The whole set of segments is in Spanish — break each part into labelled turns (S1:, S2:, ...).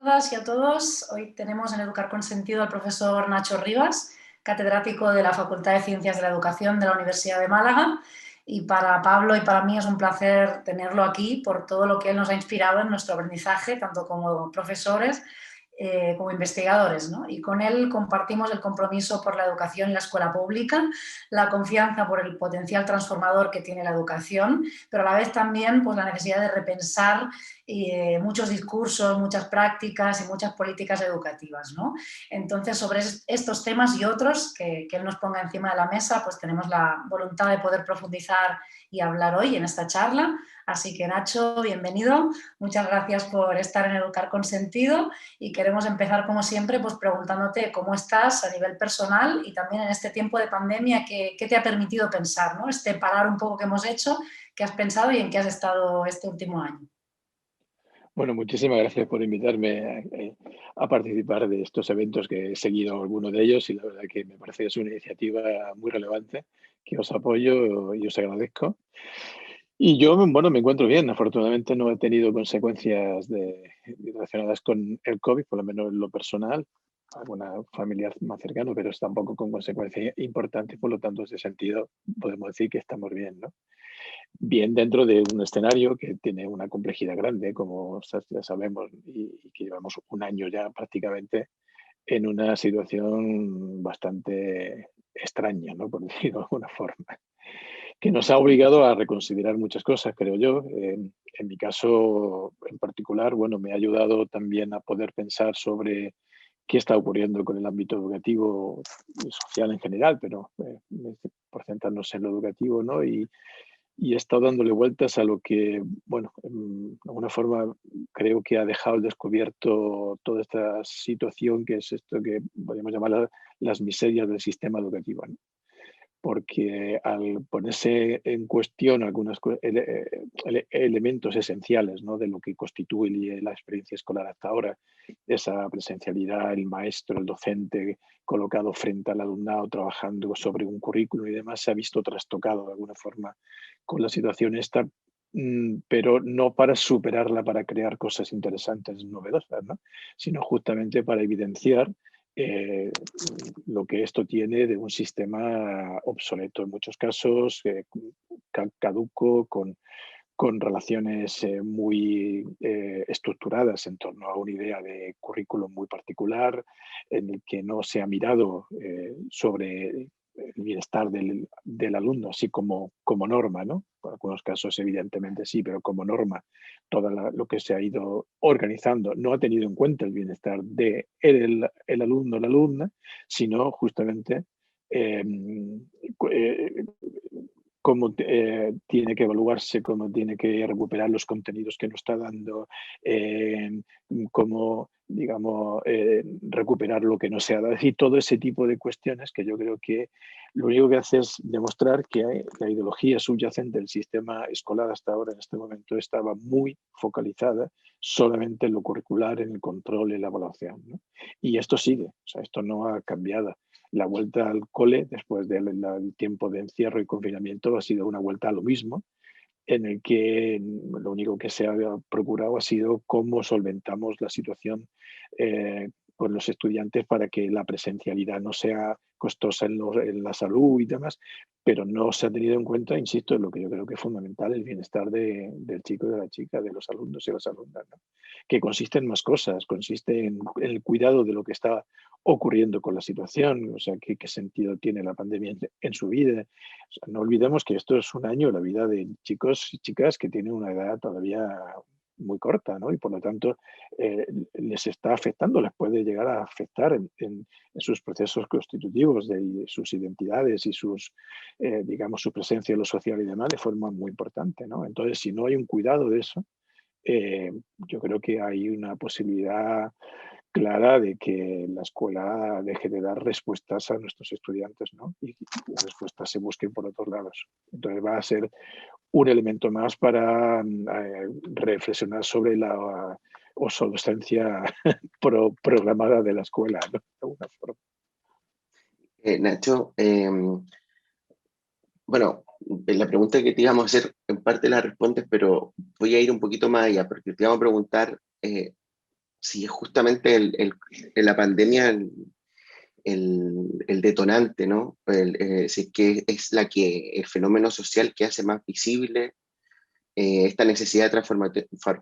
S1: todas y a todos. Hoy tenemos en Educar con Sentido al profesor Nacho Rivas, catedrático de la Facultad de Ciencias de la Educación de la Universidad de Málaga. Y para Pablo y para mí es un placer tenerlo aquí por todo lo que él nos ha inspirado en nuestro aprendizaje, tanto como profesores como investigadores, ¿no? Y con él compartimos el compromiso por la educación y la escuela pública, la confianza por el potencial transformador que tiene la educación, pero a la vez también pues, la necesidad de repensar muchos discursos, muchas prácticas y muchas políticas educativas, ¿no? Entonces, sobre estos temas y otros que él nos ponga encima de la mesa, pues tenemos la voluntad de poder profundizar y hablar hoy en esta charla. Así que, Nacho, bienvenido. Muchas gracias por estar en Educar con Sentido y queremos empezar, como siempre, pues preguntándote cómo estás a nivel personal y también en este tiempo de pandemia, qué te ha permitido pensar, ¿no? Este parar un poco que hemos hecho, qué has pensado y en qué has estado este último año.
S2: Bueno, muchísimas gracias por invitarme a participar de estos eventos que he seguido algunos de ellos y la verdad que me parece que es una iniciativa muy relevante que os apoyo y os agradezco. Y yo, bueno, me encuentro bien. Afortunadamente no he tenido consecuencias relacionadas con el COVID, por lo menos en lo personal, alguna familiar más cercano, pero es tampoco con consecuencias importantes. Por lo tanto, en ese sentido, podemos decir que estamos bien, ¿no? Bien dentro de un escenario que tiene una complejidad grande, como ya sabemos, y que llevamos un año ya prácticamente en una situación bastante extraña, ¿no? Por decirlo de alguna forma, que nos ha obligado a reconsiderar muchas cosas, creo yo. En mi caso en particular, bueno, me ha ayudado también a poder pensar sobre qué está ocurriendo con el ámbito educativo y social en general, pero por centrarnos en lo educativo, ¿no? Y he estado dándole vueltas a lo que, bueno, de alguna forma creo que ha dejado al descubierto toda esta situación que es esto que podríamos llamar las miserias del sistema educativo, ¿no? Porque al ponerse en cuestión algunos elementos esenciales, ¿no? De lo que constituye la experiencia escolar hasta ahora, esa presencialidad, el maestro, el docente colocado frente al alumnado trabajando sobre un currículo y demás, se ha visto trastocado de alguna forma con la situación esta, pero no para superarla, para crear cosas interesantes, novedosas, ¿no? Sino justamente para evidenciar eh, lo que esto tiene de un sistema obsoleto en muchos casos, caduco, con relaciones muy estructuradas en torno a una idea de currículum muy particular, en el que no se ha mirado sobre el bienestar del alumno, así como norma, ¿no? En algunos casos, evidentemente sí, pero como norma, todo lo que se ha ido organizando no ha tenido en cuenta el bienestar de el alumno o la alumna, sino justamente eh, eh, cómo tiene que evaluarse, cómo tiene que recuperar los contenidos que no está dando, cómo, digamos, recuperar lo que no se ha dado. Es decir, todo ese tipo de cuestiones que yo creo que lo único que hace es demostrar que la ideología subyacente del sistema escolar hasta ahora, en este momento, estaba muy focalizada solamente en lo curricular, en el control y la evaluación, ¿no? Y esto sigue, o sea, esto no ha cambiado. La vuelta al cole, después del tiempo de encierro y confinamiento, ha sido una vuelta a lo mismo, en el que lo único que se ha procurado ha sido cómo solventamos la situación con los estudiantes para que la presencialidad no sea costosa en la salud y demás, pero no se ha tenido en cuenta, insisto, en lo que yo creo que es fundamental, el bienestar del chico y de la chica, de los alumnos y las alumnas, ¿no? Que consiste en más cosas, consiste en el cuidado de lo que está ocurriendo con la situación, o sea, qué sentido tiene la pandemia en su vida. O sea, no olvidemos que esto es un año, la vida de chicos y chicas que tienen una edad todavía muy corta, ¿no? Y por lo tanto les está afectando, les puede llegar a afectar en sus procesos constitutivos de sus identidades y digamos, su presencia en lo social y demás de forma muy importante, ¿no? Entonces, si no hay un cuidado de eso, yo creo que hay una posibilidad clara de que la escuela deje de dar respuestas a nuestros estudiantes, ¿no? Y las respuestas se busquen por otros lados. Entonces va a ser un elemento más para reflexionar sobre la obsolescencia programada de la escuela, ¿no? De alguna forma.
S3: Nacho, bueno, la pregunta que te íbamos a hacer, en parte la respondes, pero voy a ir un poquito más allá, porque te íbamos a preguntar si es justamente la pandemia el detonante, ¿no? Si es que es el fenómeno social que hace más visible esta necesidad de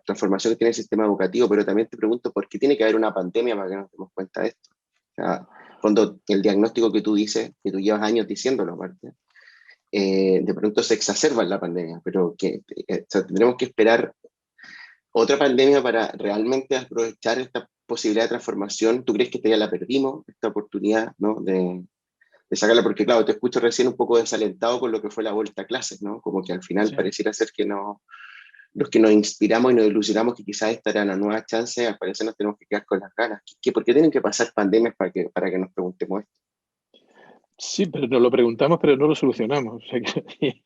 S3: transformación que tiene el sistema educativo, pero también te pregunto por qué tiene que haber una pandemia para que nos demos cuenta de esto. O sea, cuando el diagnóstico que tú dices, que tú llevas años diciéndolo aparte, de pronto se exacerba en la pandemia, pero o sea, tendremos que esperar otra pandemia para realmente aprovechar esta posibilidad de transformación. ¿Tú crees que ya la perdimos, esta oportunidad, ¿no? de sacarla? Porque claro, te escucho recién un poco desalentado con lo que fue la vuelta a clases, ¿no? Como que al final
S2: Sí.
S3: pareciera ser que no, los que nos inspiramos y nos ilusionamos que quizás esta era la nueva chance, al parecer nos tenemos que quedar con las ganas. ¿Por qué tienen que pasar pandemias para que nos preguntemos esto?
S2: Sí, pero nos lo preguntamos, pero no lo solucionamos. O sea que,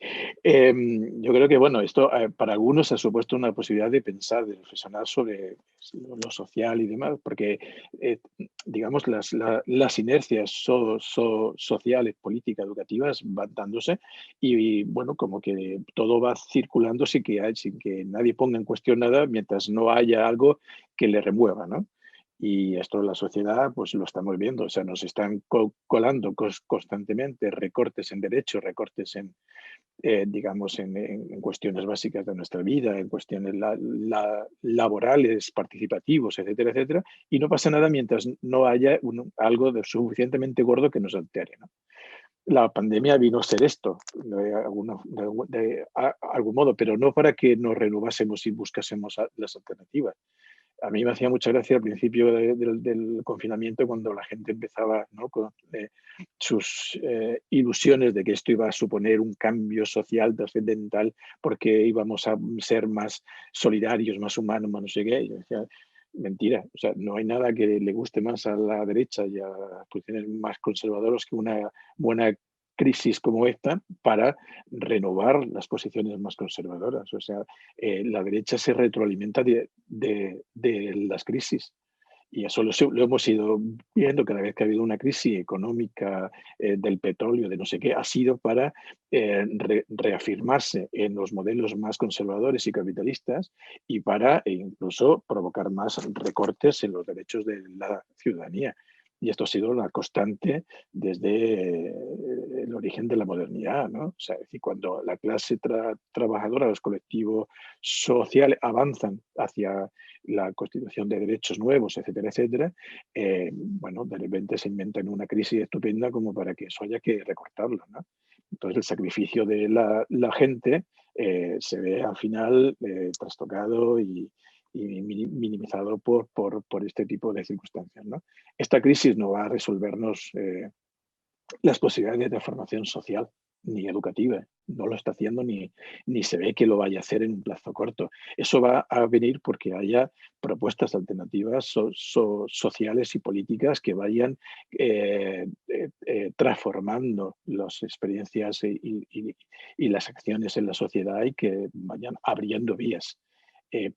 S2: yo creo que, bueno, esto para algunos ha supuesto una posibilidad de pensar, de reflexionar sobre lo social y demás, porque, digamos, las inercias sociales, políticas, educativas van dándose y, bueno, como que todo va circulando sin que nadie ponga en cuestión nada mientras no haya algo que le remueva, ¿no? Y esto en la sociedad, pues lo estamos viendo, o sea, nos están colando constantemente recortes en derechos, recortes en, digamos, en cuestiones básicas de nuestra vida, en cuestiones laborales, participativos, etcétera, etcétera, y no pasa nada mientras no haya algo de suficientemente gordo que nos altere, ¿no? La pandemia vino a ser esto, de algún modo, pero no para que nos renovásemos y buscásemos las alternativas. A mí me hacía mucha gracia al principio del confinamiento cuando la gente empezaba, ¿no? Con sus ilusiones de que esto iba a suponer un cambio social trascendental porque íbamos a ser más solidarios, más humanos, más no sé qué. Y yo decía, mentira, o sea, no hay nada que le guste más a la derecha y a las posiciones más conservadoras que una buena crisis como esta para renovar las posiciones más conservadoras. O sea, la derecha se retroalimenta de las crisis. Y eso lo hemos ido viendo cada vez que ha habido una crisis económica del petróleo, de no sé qué, ha sido para reafirmarse en los modelos más conservadores y capitalistas y para incluso provocar más recortes en los derechos de la ciudadanía. Y esto ha sido la constante desde el origen de la modernidad, ¿no? O sea, es decir, cuando la clase trabajadora, los colectivos sociales avanzan hacia la constitución de derechos nuevos, etcétera, etcétera, bueno, de repente se inventan una crisis estupenda como para que eso haya que recortarlo, ¿no? Entonces el sacrificio de la gente se ve al final trastocado y minimizado por este tipo de circunstancias, ¿no? Esta crisis no va a resolvernos las posibilidades de transformación social ni educativa. No lo está haciendo ni se ve que lo vaya a hacer en un plazo corto. Eso va a venir porque haya propuestas alternativas sociales y políticas que vayan transformando las experiencias y las acciones en la sociedad y que vayan abriendo vías.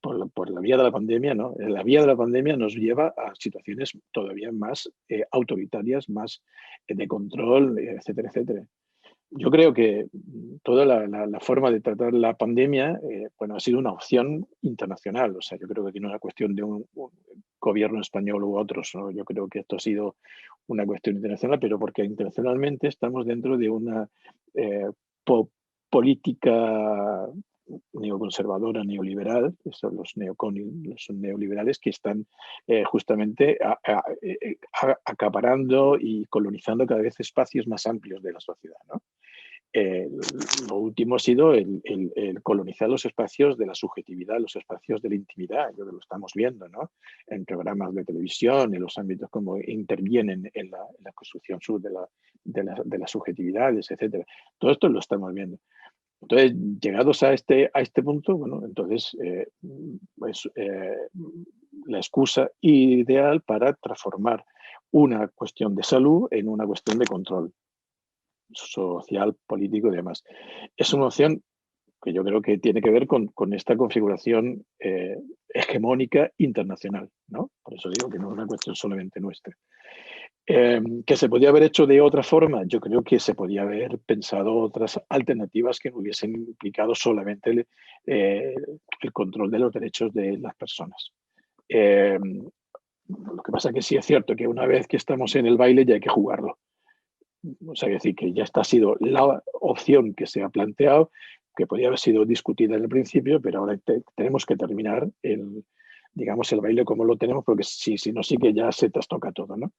S2: Por la vía de la pandemia, ¿no? La vía de la pandemia nos lleva a situaciones todavía más autoritarias, más de control, etcétera, etcétera. Yo creo que toda la forma de tratar la pandemia, bueno, ha sido una opción internacional. O sea, yo creo que aquí no es una cuestión de un gobierno español u otros, ¿no? Yo creo que esto ha sido una cuestión internacional, pero porque internacionalmente estamos dentro de una eh, política neoconservadora, neoliberal, que son los neoliberales que están justamente acaparando y colonizando cada vez espacios más amplios de la sociedad, ¿no? Lo último ha sido el colonizar los espacios de la subjetividad, los espacios de la intimidad, yo que lo estamos viendo, ¿no? En programas de televisión, en los ámbitos como intervienen en la construcción de las subjetividades, etcétera. Todo esto lo estamos viendo. Entonces, llegados a este punto, bueno, entonces pues, la excusa ideal para transformar una cuestión de salud en una cuestión de control social, político y demás. Es una opción que yo creo que tiene que ver con esta configuración hegemónica internacional, ¿no? Por eso digo que no es una cuestión solamente nuestra. ¿Que se podía haber hecho de otra forma? Yo creo que se podía haber pensado otras alternativas que no hubiesen implicado solamente el control de los derechos de las personas. Lo que pasa es que sí es cierto que una vez que estamos en el baile ya hay que jugarlo. O sea, es decir, que ya esta ha sido la opción que se ha planteado, que podía haber sido discutida en el principio, pero ahora tenemos que terminar digamos, el baile como lo tenemos, porque si no, sí que ya se trastoca todo, ¿no?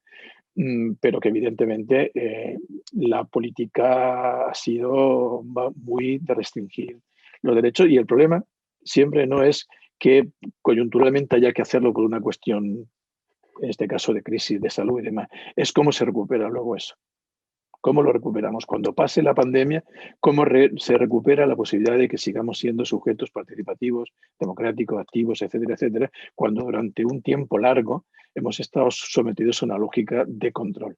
S2: Pero que evidentemente la política ha sido muy de restringir los derechos, y el problema siempre no es que coyunturalmente haya que hacerlo por una cuestión, en este caso de crisis de salud y demás, es cómo se recupera luego eso. ¿Cómo lo recuperamos? Cuando pase la pandemia, ¿cómo se recupera la posibilidad de que sigamos siendo sujetos participativos, democráticos, activos, etcétera, etcétera, cuando durante un tiempo largo hemos estado sometidos a una lógica de control?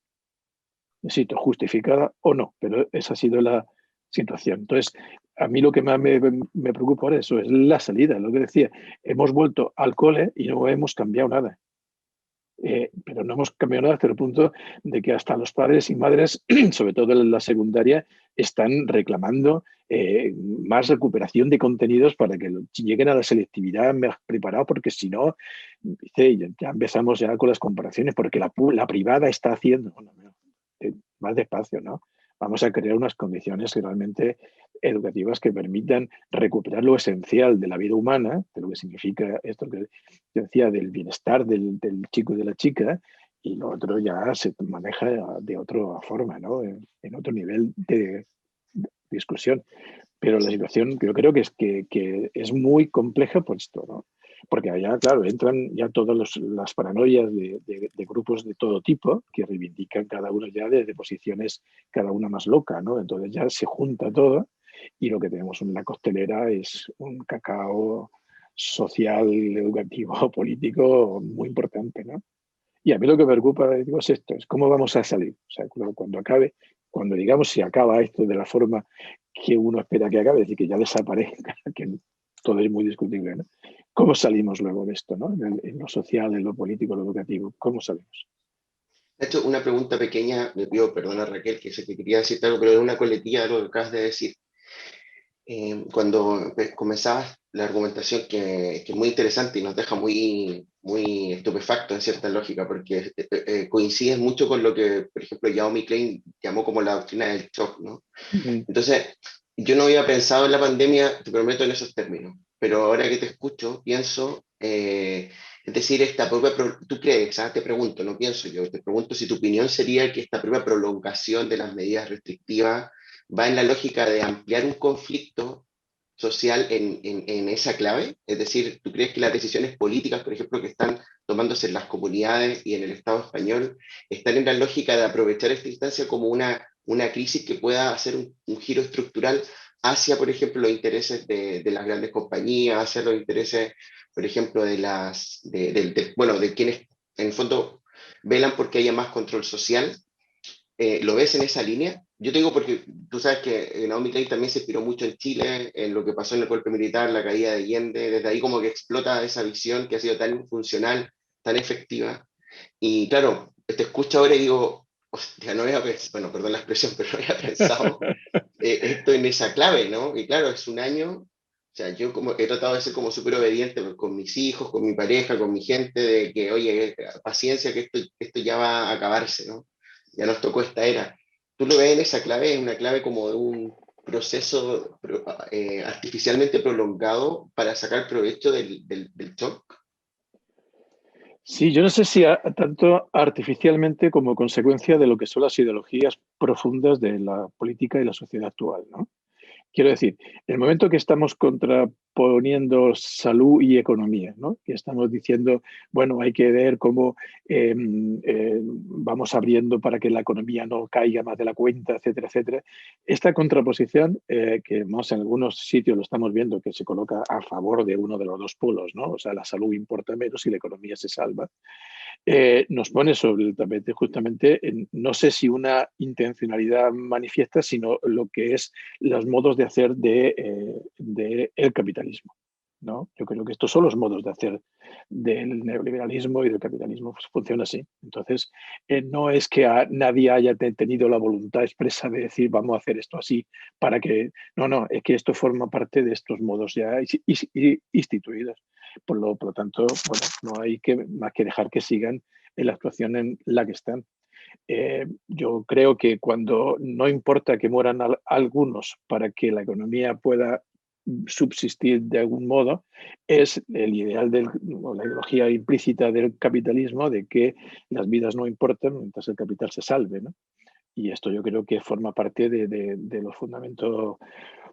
S2: Necesito justificada o no, pero esa ha sido la situación. Entonces, a mí lo que más me preocupa ahora eso es la salida, lo que decía. Hemos vuelto al cole y no hemos cambiado nada. Pero no hemos cambiado nada hasta el punto de que hasta los padres y madres, sobre todo en la secundaria, están reclamando más recuperación de contenidos para que lleguen a la selectividad más preparados, porque si no, ya empezamos ya con las comparaciones, porque la privada está haciendo, bueno, más despacio, ¿no? Vamos a crear unas condiciones realmente educativas que permitan recuperar lo esencial de la vida humana, de lo que significa esto que yo decía, del bienestar del chico y de la chica, y lo otro ya se maneja de otra forma, ¿no? En otro nivel de discusión. Pero la situación yo creo que es muy compleja por esto, ¿no? Porque allá, claro, entran ya todas las paranoias de grupos de todo tipo que reivindican cada uno ya desde posiciones, cada una más loca, ¿no? Entonces ya se junta todo y lo que tenemos en la costelera es un cacao social, educativo, político muy importante, ¿no? Y a mí lo que me preocupa, digo, es esto, es cómo vamos a salir. O sea, cuando acabe, cuando digamos si acaba esto de la forma que uno espera que acabe, es decir, que ya desaparezca, que todo es muy discutible, ¿no? ¿Cómo salimos luego de esto, ¿no? En lo social, en lo político, en lo educativo, ¿cómo salimos?
S3: De hecho, una pregunta pequeña, me pido perdón a Raquel, que sé que quería decirte algo, pero es una coletilla de lo que acabas de decir. Cuando comenzabas la argumentación, que es muy interesante y nos deja muy, muy estupefacto en cierta lógica, porque coincides mucho con lo que, por ejemplo, Naomi Klein llamó como la doctrina del shock, ¿no? Entonces, yo no había pensado en la pandemia, te prometo, en esos términos, pero ahora que te escucho, pienso, es decir, tú crees, te pregunto, no pienso yo, te pregunto si tu opinión sería que esta propia prolongación de las medidas restrictivas va en la lógica de ampliar un conflicto social en esa clave, es decir, ¿tú crees que las decisiones políticas, por ejemplo, que están tomándose en las comunidades y en el Estado español, están en la lógica de aprovechar esta instancia como una crisis que pueda hacer un giro estructural hacia, por ejemplo, los intereses de las grandes compañías, hacia los intereses, por ejemplo, bueno, de quienes en el fondo velan porque haya más control social? ¿Lo ves en esa línea? Yo te digo porque tú sabes que Naomi Klein también se inspiró mucho en Chile, en lo que pasó en el golpe militar, la caída de Allende, desde ahí como que explota esa visión que ha sido tan funcional, tan efectiva. Y claro, te escucho ahora y digo, hostia, no había pensado, bueno, perdón la expresión, pero no había pensado esto en esa clave, ¿no? Y claro, es un año, o sea, yo como he tratado de ser como súper obediente con mis hijos, con mi pareja, con mi gente, de que, oye, paciencia, que esto ya va a acabarse, ¿no? Ya nos tocó esta era. ¿Tú lo ves en esa clave? ¿Es una clave como de un proceso artificialmente prolongado para sacar provecho del shock?
S2: Sí, yo no sé si tanto artificialmente como consecuencia de lo que son las ideologías profundas de la política y la sociedad actual, ¿no? Quiero decir, el momento que estamos contraponiendo salud y economía, ¿no? Que estamos diciendo, bueno, hay que ver cómo vamos abriendo para que la economía no caiga más de la cuenta, etcétera, etcétera. Esta contraposición, que más en algunos sitios lo estamos viendo, que se coloca a favor de uno de los dos polos, ¿no? O sea, la salud importa menos y la economía se salva. Nos pone sobre el tapete justamente, no sé si una intencionalidad manifiesta, sino lo que es los modos de hacer de el capitalismo. ¿no? Yo creo que estos son los modos de hacer del neoliberalismo y del capitalismo, pues funciona así. Entonces, no es que nadie haya tenido la voluntad expresa de decir vamos a hacer esto así para que... No, es que esto forma parte de estos modos ya instituidos. Por lo tanto, bueno, no hay más que dejar que sigan en la actuación en la que están. Yo creo que cuando no importa que mueran algunos para que la economía pueda subsistir de algún modo, es el ideal o la ideología implícita del capitalismo de que las vidas no importan mientras el capital se salve, ¿no? Y esto yo creo que forma parte de los fundamentos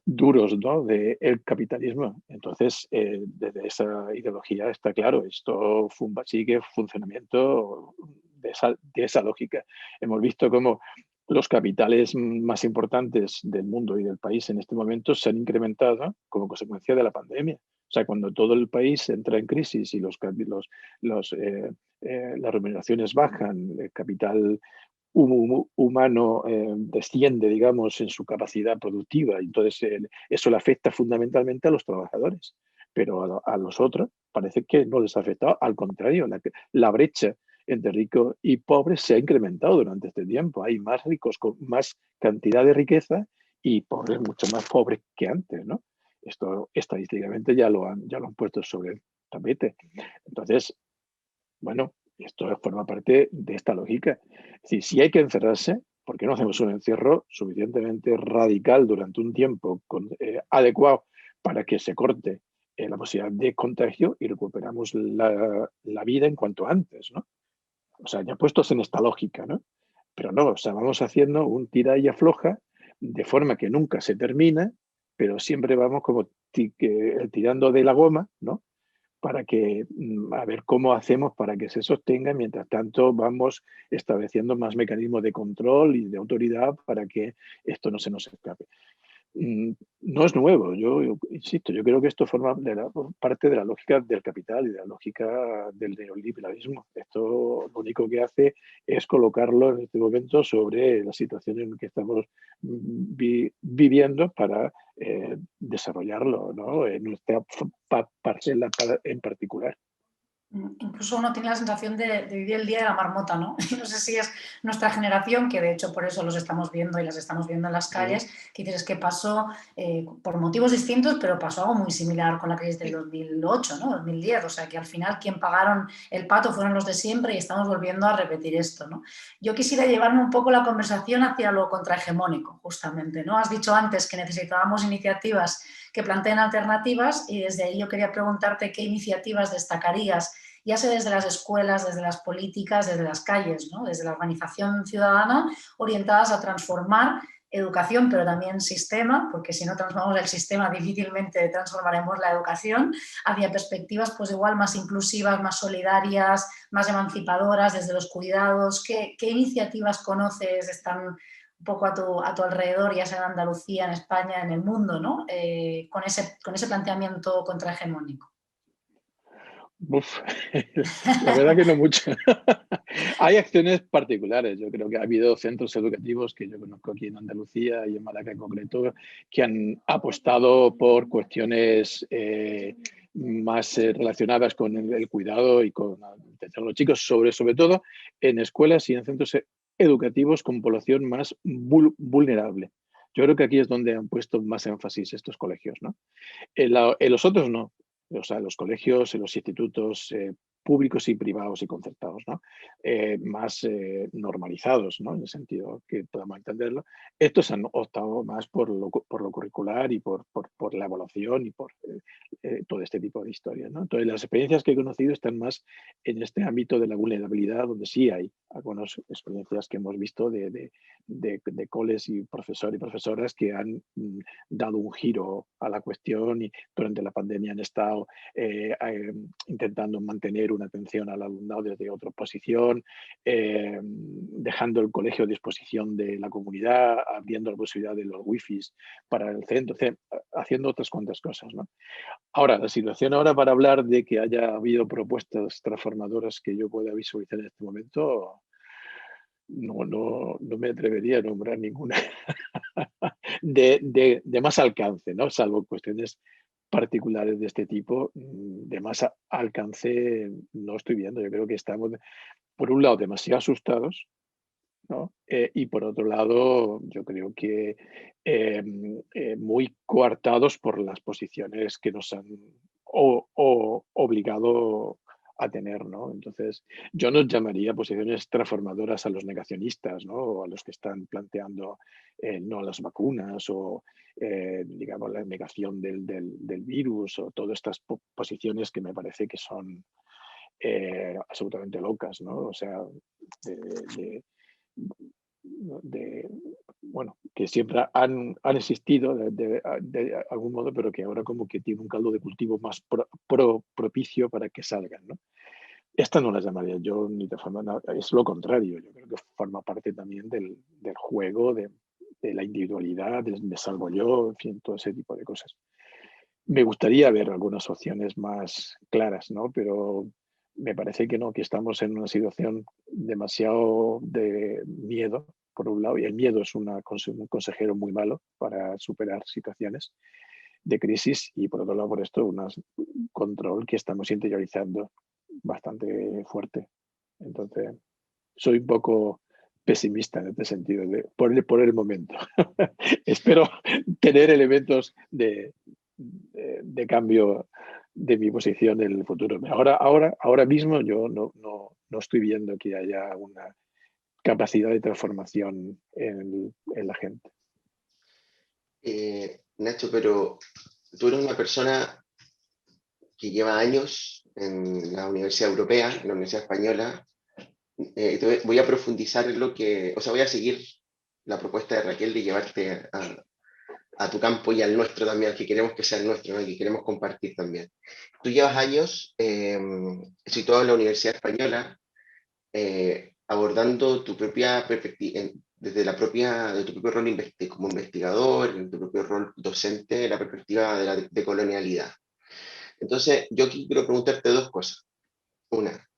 S2: duros, ¿no?, del capitalismo. Entonces, desde esa ideología está claro, esto sigue funcionamiento de esa lógica. Hemos visto cómo los capitales más importantes del mundo y del país en este momento se han incrementado como consecuencia de la pandemia. O sea, cuando todo el país entra en crisis y las remuneraciones bajan, el capital humano desciende, digamos, en su capacidad productiva. Entonces, eso le afecta fundamentalmente a los trabajadores, pero a los otros parece que no les ha afectado. Al contrario, la brecha entre ricos y pobres se ha incrementado durante este tiempo. Hay más ricos con más cantidad de riqueza y pobres mucho más pobres que antes, ¿no? Esto estadísticamente ya lo han puesto sobre el tapete. Entonces, bueno, esto forma parte de esta lógica. Es decir, si hay que encerrarse, ¿por qué no hacemos un encierro suficientemente radical durante un tiempo adecuado para que se corte la posibilidad de contagio y recuperamos la vida en cuanto antes, ¿no? O sea, ya puestos en esta lógica, ¿no? Pero no, o sea, vamos haciendo un tira y afloja de forma que nunca se termina, pero siempre vamos como tirando de la goma, ¿no?, para que, a ver cómo hacemos para que se sostenga. Mientras tanto, vamos estableciendo más mecanismos de control y de autoridad para que esto no se nos escape. No es nuevo, yo insisto, yo creo que esto forma parte de la lógica del capital y de la lógica del neoliberalismo. Esto lo único que hace es colocarlo en este momento sobre la situación en que estamos viviendo para desarrollarlo, ¿no?, en nuestra parcela en particular.
S1: Incluso uno tiene la sensación de vivir el día de la marmota, ¿no? No sé si es nuestra generación, que de hecho por eso los estamos viendo y las estamos viendo en las calles, que dices que pasó por motivos distintos, pero pasó algo muy similar con la crisis del 2008, ¿no? 2010, o sea que al final quien pagaron el pato fueron los de siempre y estamos volviendo a repetir esto, ¿no? Yo quisiera llevarme un poco la conversación hacia lo contrahegemónico, justamente, ¿no? Has dicho antes que necesitábamos iniciativas que planteen alternativas y desde ahí yo quería preguntarte qué iniciativas destacarías, ya sea desde las escuelas, desde las políticas, desde las calles, ¿no?, desde la organización ciudadana, orientadas a transformar educación, pero también sistema, porque si no transformamos el sistema difícilmente transformaremos la educación, hacia perspectivas pues igual más inclusivas, más solidarias, más emancipadoras, desde los cuidados. ¿Qué iniciativas conoces, están un poco a tu alrededor, ya sea en Andalucía, en España, en el mundo, ¿no?, con ese planteamiento contrahegemónico?
S2: Uf, la verdad que no mucho. Hay acciones particulares. Yo creo que ha habido centros educativos que yo conozco aquí en Andalucía y en Málaga en concreto que han apostado por cuestiones más relacionadas con el cuidado y con la atención a los chicos, sobre todo en escuelas y en centros educativos con población más vulnerable. Yo creo que aquí es donde han puesto más énfasis estos colegios, ¿no? En los otros no. O sea, los colegios, los institutos públicos y privados y concertados, ¿no?, más normalizados, ¿no?, en el sentido que podamos entenderlo. Estos han optado más por lo curricular y por la evaluación y por todo este tipo de historias, ¿no? Entonces, las experiencias que he conocido están más en este ámbito de la vulnerabilidad, donde sí hay algunas experiencias que hemos visto de coles y profesores y profesoras que han dado un giro a la cuestión y durante la pandemia han estado intentando mantener una atención al alumnado desde otra posición, dejando el colegio a disposición de la comunidad, abriendo la posibilidad de los wifis para el centro, haciendo otras cuantas cosas, ¿no? Ahora, la situación ahora para hablar de que haya habido propuestas transformadoras que yo pueda visualizar en este momento, no me atrevería a nombrar ninguna de más alcance, ¿no?, salvo cuestiones particulares de este tipo, de más alcance, no estoy viendo. Yo creo que estamos, por un lado, demasiado asustados, ¿no? Y por otro lado, yo creo que muy coartados por las posiciones que nos han obligado a tener, ¿no? Entonces, yo no llamaría posiciones transformadoras a los negacionistas, ¿no? O a los que están planteando no a las vacunas o, digamos, la negación del virus o todas estas posiciones que me parece que son absolutamente locas, ¿no? O sea, de, de, bueno, que siempre han existido de algún modo, pero que ahora como que tiene un caldo de cultivo más propicio para que salgan, ¿no? Esta no la llamaría yo ni de forma, es lo contrario, yo creo que forma parte también del juego, de la individualidad, del me salvo yo, en fin, todo ese tipo de cosas. Me gustaría ver algunas opciones más claras, ¿no? Pero me parece que no, que estamos en una situación demasiado de miedo, por un lado, y el miedo es un consejero muy malo para superar situaciones de crisis, y por otro lado, por esto, un control que estamos interiorizando bastante fuerte. Entonces, soy un poco pesimista en este sentido, por el momento. Espero tener elementos de cambio de mi posición en el futuro. Ahora mismo yo no estoy viendo que haya una capacidad de transformación en la gente.
S3: Nacho, pero tú eres una persona que lleva años en la Universidad Europea, en la Universidad Española. Voy a profundizar en lo que, o sea, voy a seguir la propuesta de Raquel de llevarte a tu campo y al nuestro también, al que queremos que sea el nuestro, ¿no? Y que queremos compartir también. Tú llevas años situado en la Universidad Española, abordando tu propia perspectiva, desde de tu propio rol como investigador, en tu propio rol docente, la perspectiva de la decolonialidad. Entonces, yo aquí quiero preguntarte dos cosas. Una,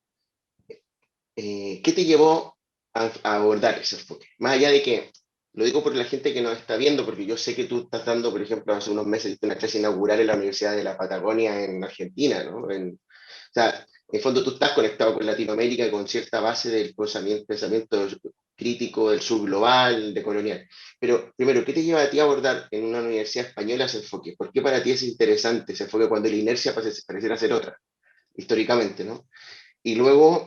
S3: ¿qué te llevó a abordar ese enfoque? Más allá de que, lo digo por la gente que nos está viendo, porque yo sé que tú estás dando, por ejemplo, hace unos meses una clase inaugural en la Universidad de la Patagonia en Argentina, ¿no? O sea, en el fondo tú estás conectado con Latinoamérica y con cierta base del pensamiento crítico del sur global, de colonial. Pero primero, ¿qué te lleva a ti a abordar en una universidad española ese enfoque? ¿Por qué para ti es interesante ese enfoque cuando la inercia pareciera ser otra, históricamente, ¿no? Y luego,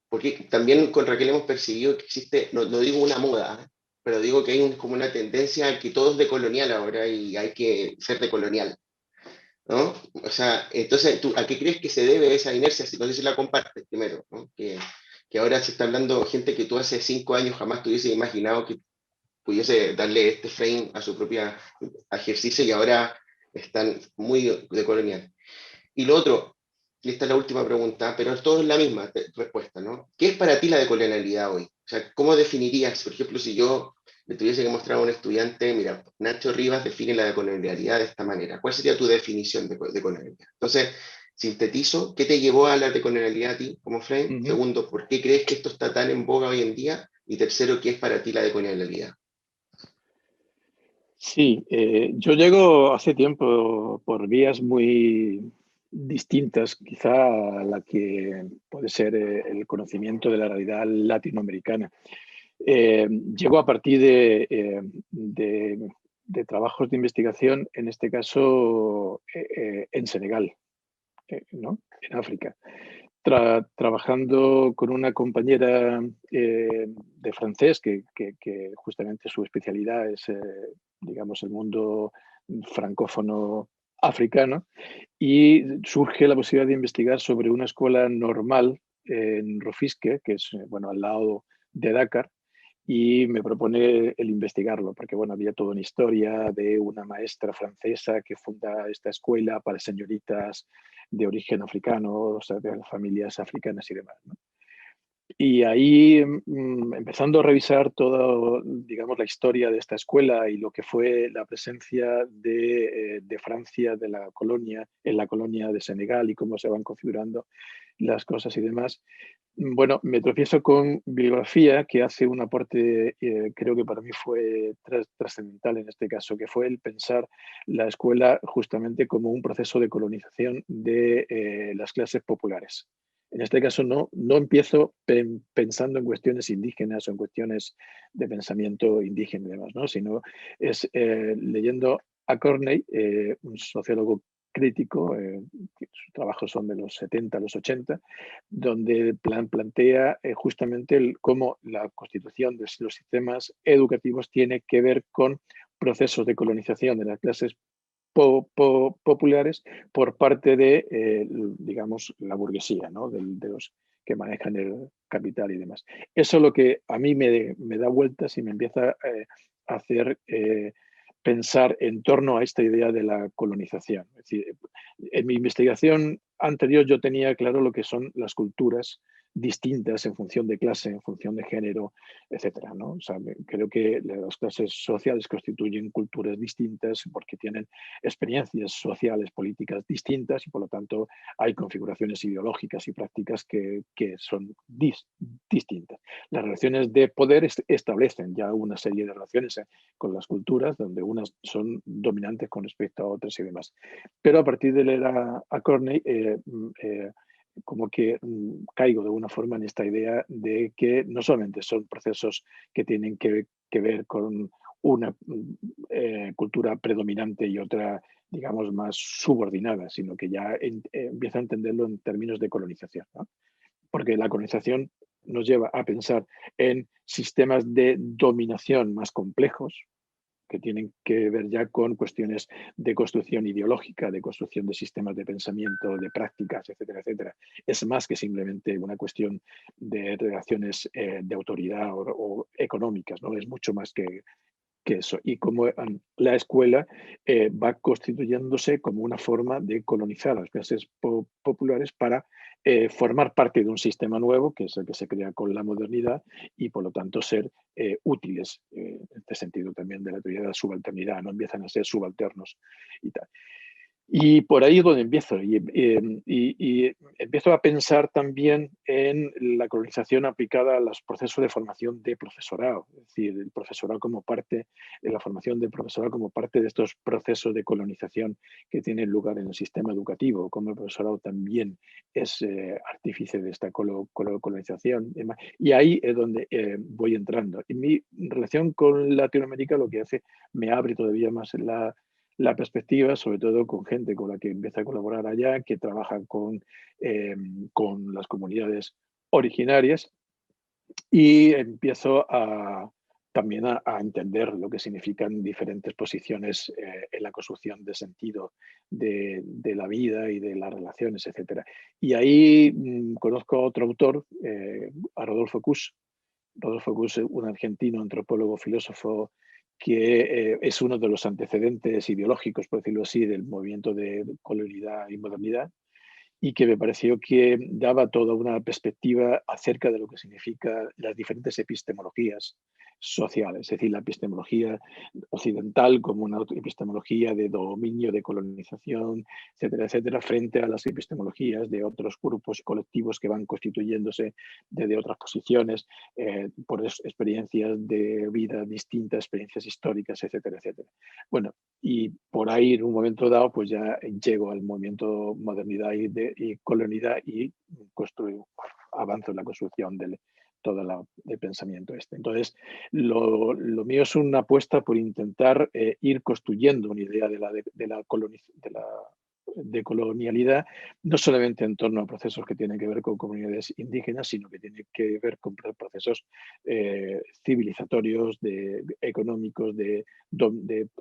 S3: porque también con Raquel hemos percibido que existe, no digo una moda, pero digo que hay como una tendencia a que todo es decolonial ahora y hay que ser decolonial, ¿no? O sea, entonces, ¿tú, a qué crees que se debe esa inercia? Si no sé si la compartes primero, ¿no? Que ahora se está hablando gente que tú hace 5 años jamás te hubiese imaginado que pudiese darle este frame a su propia ejercicio y ahora están muy decolonial. Y lo otro, y esta es la última pregunta, pero todo es la misma respuesta, ¿no? ¿Qué es para ti la decolonialidad hoy? O sea, ¿cómo definirías, por ejemplo, si yo le tuviese que mostrar a un estudiante, mira, Nacho Rivas define la decolonialidad de esta manera? ¿Cuál sería tu definición de decolonialidad? Entonces, sintetizo, ¿qué te llevó a la decolonialidad a ti como frame? Segundo, ¿por qué crees que esto está tan en boga hoy en día? Y tercero, ¿qué es para ti la decolonialidad?
S2: Sí, yo llego hace tiempo por vías muy distintas, quizá a la que puede ser el conocimiento de la realidad latinoamericana. Llego a partir de trabajos de investigación, en este caso en Senegal, ¿no? En África. Trabajando con una compañera de francés que justamente su especialidad es, digamos, el mundo francófono africano, y surge la posibilidad de investigar sobre una escuela normal en Rufisque, que es, bueno, al lado de Dakar, y me propone el investigarlo, porque bueno, había toda una historia de una maestra francesa que funda esta escuela para señoritas de origen africano, o sea, de familias africanas y demás, ¿no? Y ahí, empezando a revisar toda, digamos, la historia de esta escuela y lo que fue la presencia de Francia, de la colonia, en la colonia de Senegal y cómo se van configurando las cosas y demás, bueno, me tropiezo con bibliografía que hace un aporte, creo que para mí fue trascendental en este caso, que fue el pensar la escuela justamente como un proceso de colonización de las clases populares. En este caso no empiezo pensando en cuestiones indígenas o en cuestiones de pensamiento indígena y demás, ¿no? Sino es leyendo a Corney, un sociólogo crítico, sus trabajos son de los 70 a los 80, donde plantea justamente cómo la constitución de los sistemas educativos tiene que ver con procesos de colonización de las clases populares por parte de, digamos, la burguesía, ¿no? De los que manejan el capital y demás. Eso es lo que a mí me da vueltas y me empieza a hacer pensar en torno a esta idea de la colonización. Es decir, en mi investigación anterior yo tenía claro lo que son las culturas distintas en función de clase, en función de género, etcétera, ¿no? O sea, creo que las clases sociales constituyen culturas distintas porque tienen experiencias sociales, políticas distintas y por lo tanto hay configuraciones ideológicas y prácticas que son distintas. Las relaciones de poder establecen ya una serie de relaciones con las culturas donde unas son dominantes con respecto a otras y demás. Pero a partir de leer a Corney, como que caigo de alguna forma en esta idea de que no solamente son procesos que tienen que ver con una cultura predominante y otra, digamos, más subordinada, sino que ya empieza a entenderlo en términos de colonización, ¿no? Porque la colonización nos lleva a pensar en sistemas de dominación más complejos, que tienen que ver ya con cuestiones de construcción ideológica, de construcción de sistemas de pensamiento, de prácticas, etcétera, etcétera. Es más que simplemente una cuestión de relaciones de autoridad o económicas, ¿no? Es mucho más que eso. Y como la escuela va constituyéndose como una forma de colonizar a las clases populares para formar parte de un sistema nuevo, que es el que se crea con la modernidad, y por lo tanto ser útiles, en este sentido también de la teoría de la subalternidad, no empiezan a ser subalternos y tal. Y por ahí es donde empiezo. Y empiezo a pensar también en la colonización aplicada a los procesos de formación de profesorado. Es decir, el profesorado como parte, la formación del profesorado como parte de estos procesos de colonización que tienen lugar en el sistema educativo, como el profesorado también es artífice de esta colonización. Y ahí es donde voy entrando. Y mi relación con Latinoamérica lo que hace, me abre todavía más la perspectiva, sobre todo con gente con la que empieza a colaborar allá, que trabaja con las comunidades originarias y empiezo también a entender lo que significan diferentes posiciones en la construcción de sentido de la vida y de las relaciones, etc. Y ahí conozco a otro autor, a Rodolfo Kusch. Rodolfo Kusch, un argentino, antropólogo, filósofo, que es uno de los antecedentes ideológicos, por decirlo así, del movimiento de colonialidad y modernidad, y que me pareció que daba toda una perspectiva acerca de lo que significa las diferentes epistemologías sociales, es decir, la epistemología occidental como una epistemología de dominio, de colonización, etcétera, etcétera, frente a las epistemologías de otros grupos y colectivos que van constituyéndose desde otras posiciones, por experiencias de vida distintas, experiencias históricas, etcétera, etcétera. Bueno, y por ahí en un momento dado pues ya llego al movimiento modernidad y colonialidad y avanzo en la construcción de todo el pensamiento este. Entonces, lo mío es una apuesta por intentar ir construyendo una idea de la colonialidad, no solamente en torno a procesos que tienen que ver con comunidades indígenas, sino que tienen que ver con procesos civilizatorios, económicos, de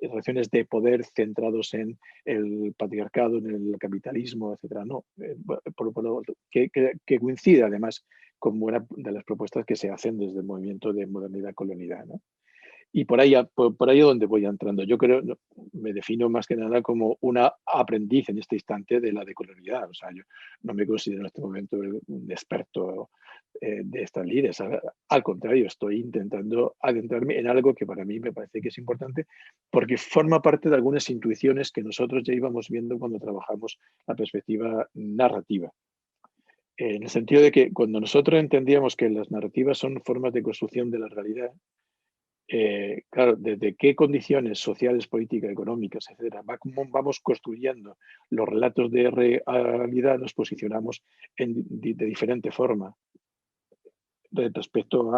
S2: relaciones de poder centrados en el patriarcado, en el capitalismo, etcétera. No, que coincide además con una de las propuestas que se hacen desde el movimiento de modernidad colonialidad, ¿no? Y por ahí es donde voy entrando. Yo creo, me defino más que nada como una aprendiz en este instante de la decolonialidad. O sea, yo no me considero en este momento un experto de estas líderes. Al contrario, estoy intentando adentrarme en algo que para mí me parece que es importante porque forma parte de algunas intuiciones que nosotros ya íbamos viendo cuando trabajamos la perspectiva narrativa. En el sentido de que cuando nosotros entendíamos que las narrativas son formas de construcción de la realidad, claro, desde qué condiciones sociales, políticas, económicas, etcétera, vamos construyendo los relatos de realidad, nos posicionamos de diferente forma respecto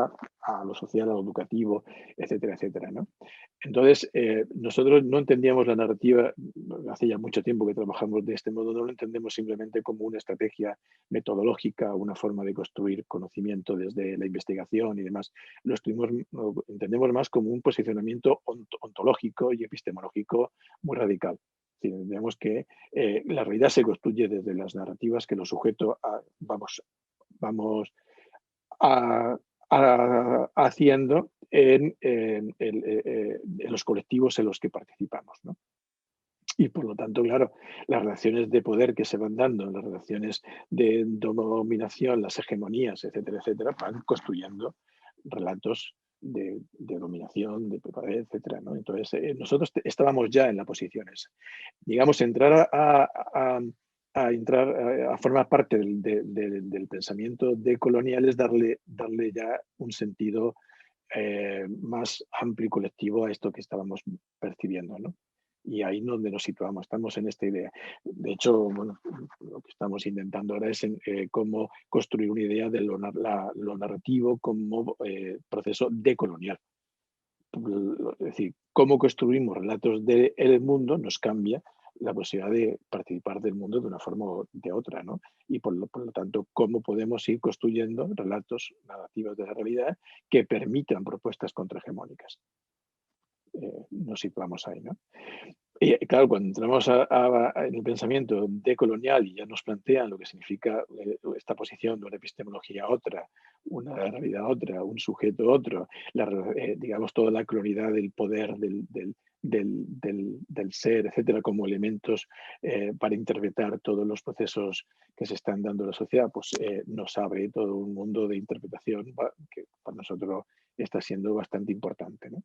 S2: a lo social, a lo educativo, etcétera, etcétera, ¿no? Entonces, nosotros no entendíamos la narrativa, hace ya mucho tiempo que trabajamos de este modo, no lo entendemos simplemente como una estrategia metodológica, una forma de construir conocimiento desde la investigación y demás. Lo entendemos más como un posicionamiento ontológico y epistemológico muy radical. Entendemos que la realidad se construye desde las narrativas que los sujetos vamos haciendo en los colectivos en los que participamos, ¿no? Y por lo tanto, claro, las relaciones de poder que se van dando, las relaciones de dominación, las hegemonías, etcétera, etcétera, van construyendo relatos de dominación, de poder, etcétera, ¿no? Entonces, nosotros estábamos ya en la posición esa. Digamos, entrar a formar parte del pensamiento decolonial es darle ya un sentido más amplio y colectivo a esto que estábamos percibiendo, ¿no? Y ahí es donde nos situamos, estamos en esta idea. De hecho, bueno, lo que estamos intentando ahora es cómo construir una idea de lo narrativo como proceso decolonial. Es decir, cómo construimos relatos del mundo nos cambia la posibilidad de participar del mundo de una forma o de otra, ¿no? Y por lo tanto, cómo podemos ir construyendo relatos narrativos de la realidad que permitan propuestas contrahegemónicas. Nos situamos ahí, ¿no? Y claro, cuando entramos en el pensamiento decolonial y ya nos plantean lo que significa esta posición de una epistemología otra, una realidad otra, un sujeto otro, digamos toda la clonidad del poder, del ser, etcétera, como elementos para interpretar todos los procesos que se están dando en la sociedad, pues nos abre todo un mundo de interpretación que para nosotros está siendo bastante importante, ¿no?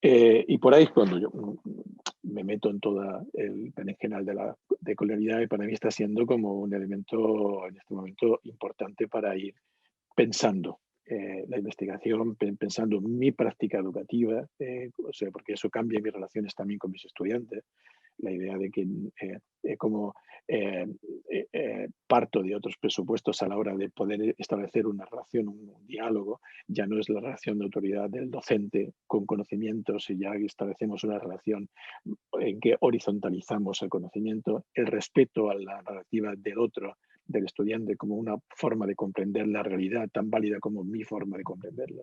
S2: Y por ahí es cuando yo me meto en toda el berenjenal de la decolonialidad y para mí está siendo como un elemento en este momento importante para ir pensando la investigación, pensando mi práctica educativa, o sea, porque eso cambia mis relaciones también con mis estudiantes. La idea de que como parto de otros presupuestos a la hora de poder establecer una relación, un diálogo, ya no es la relación de autoridad del docente con conocimientos y ya establecemos una relación en que horizontalizamos el conocimiento, el respeto a la narrativa del otro, del estudiante, como una forma de comprender la realidad tan válida como mi forma de comprenderla.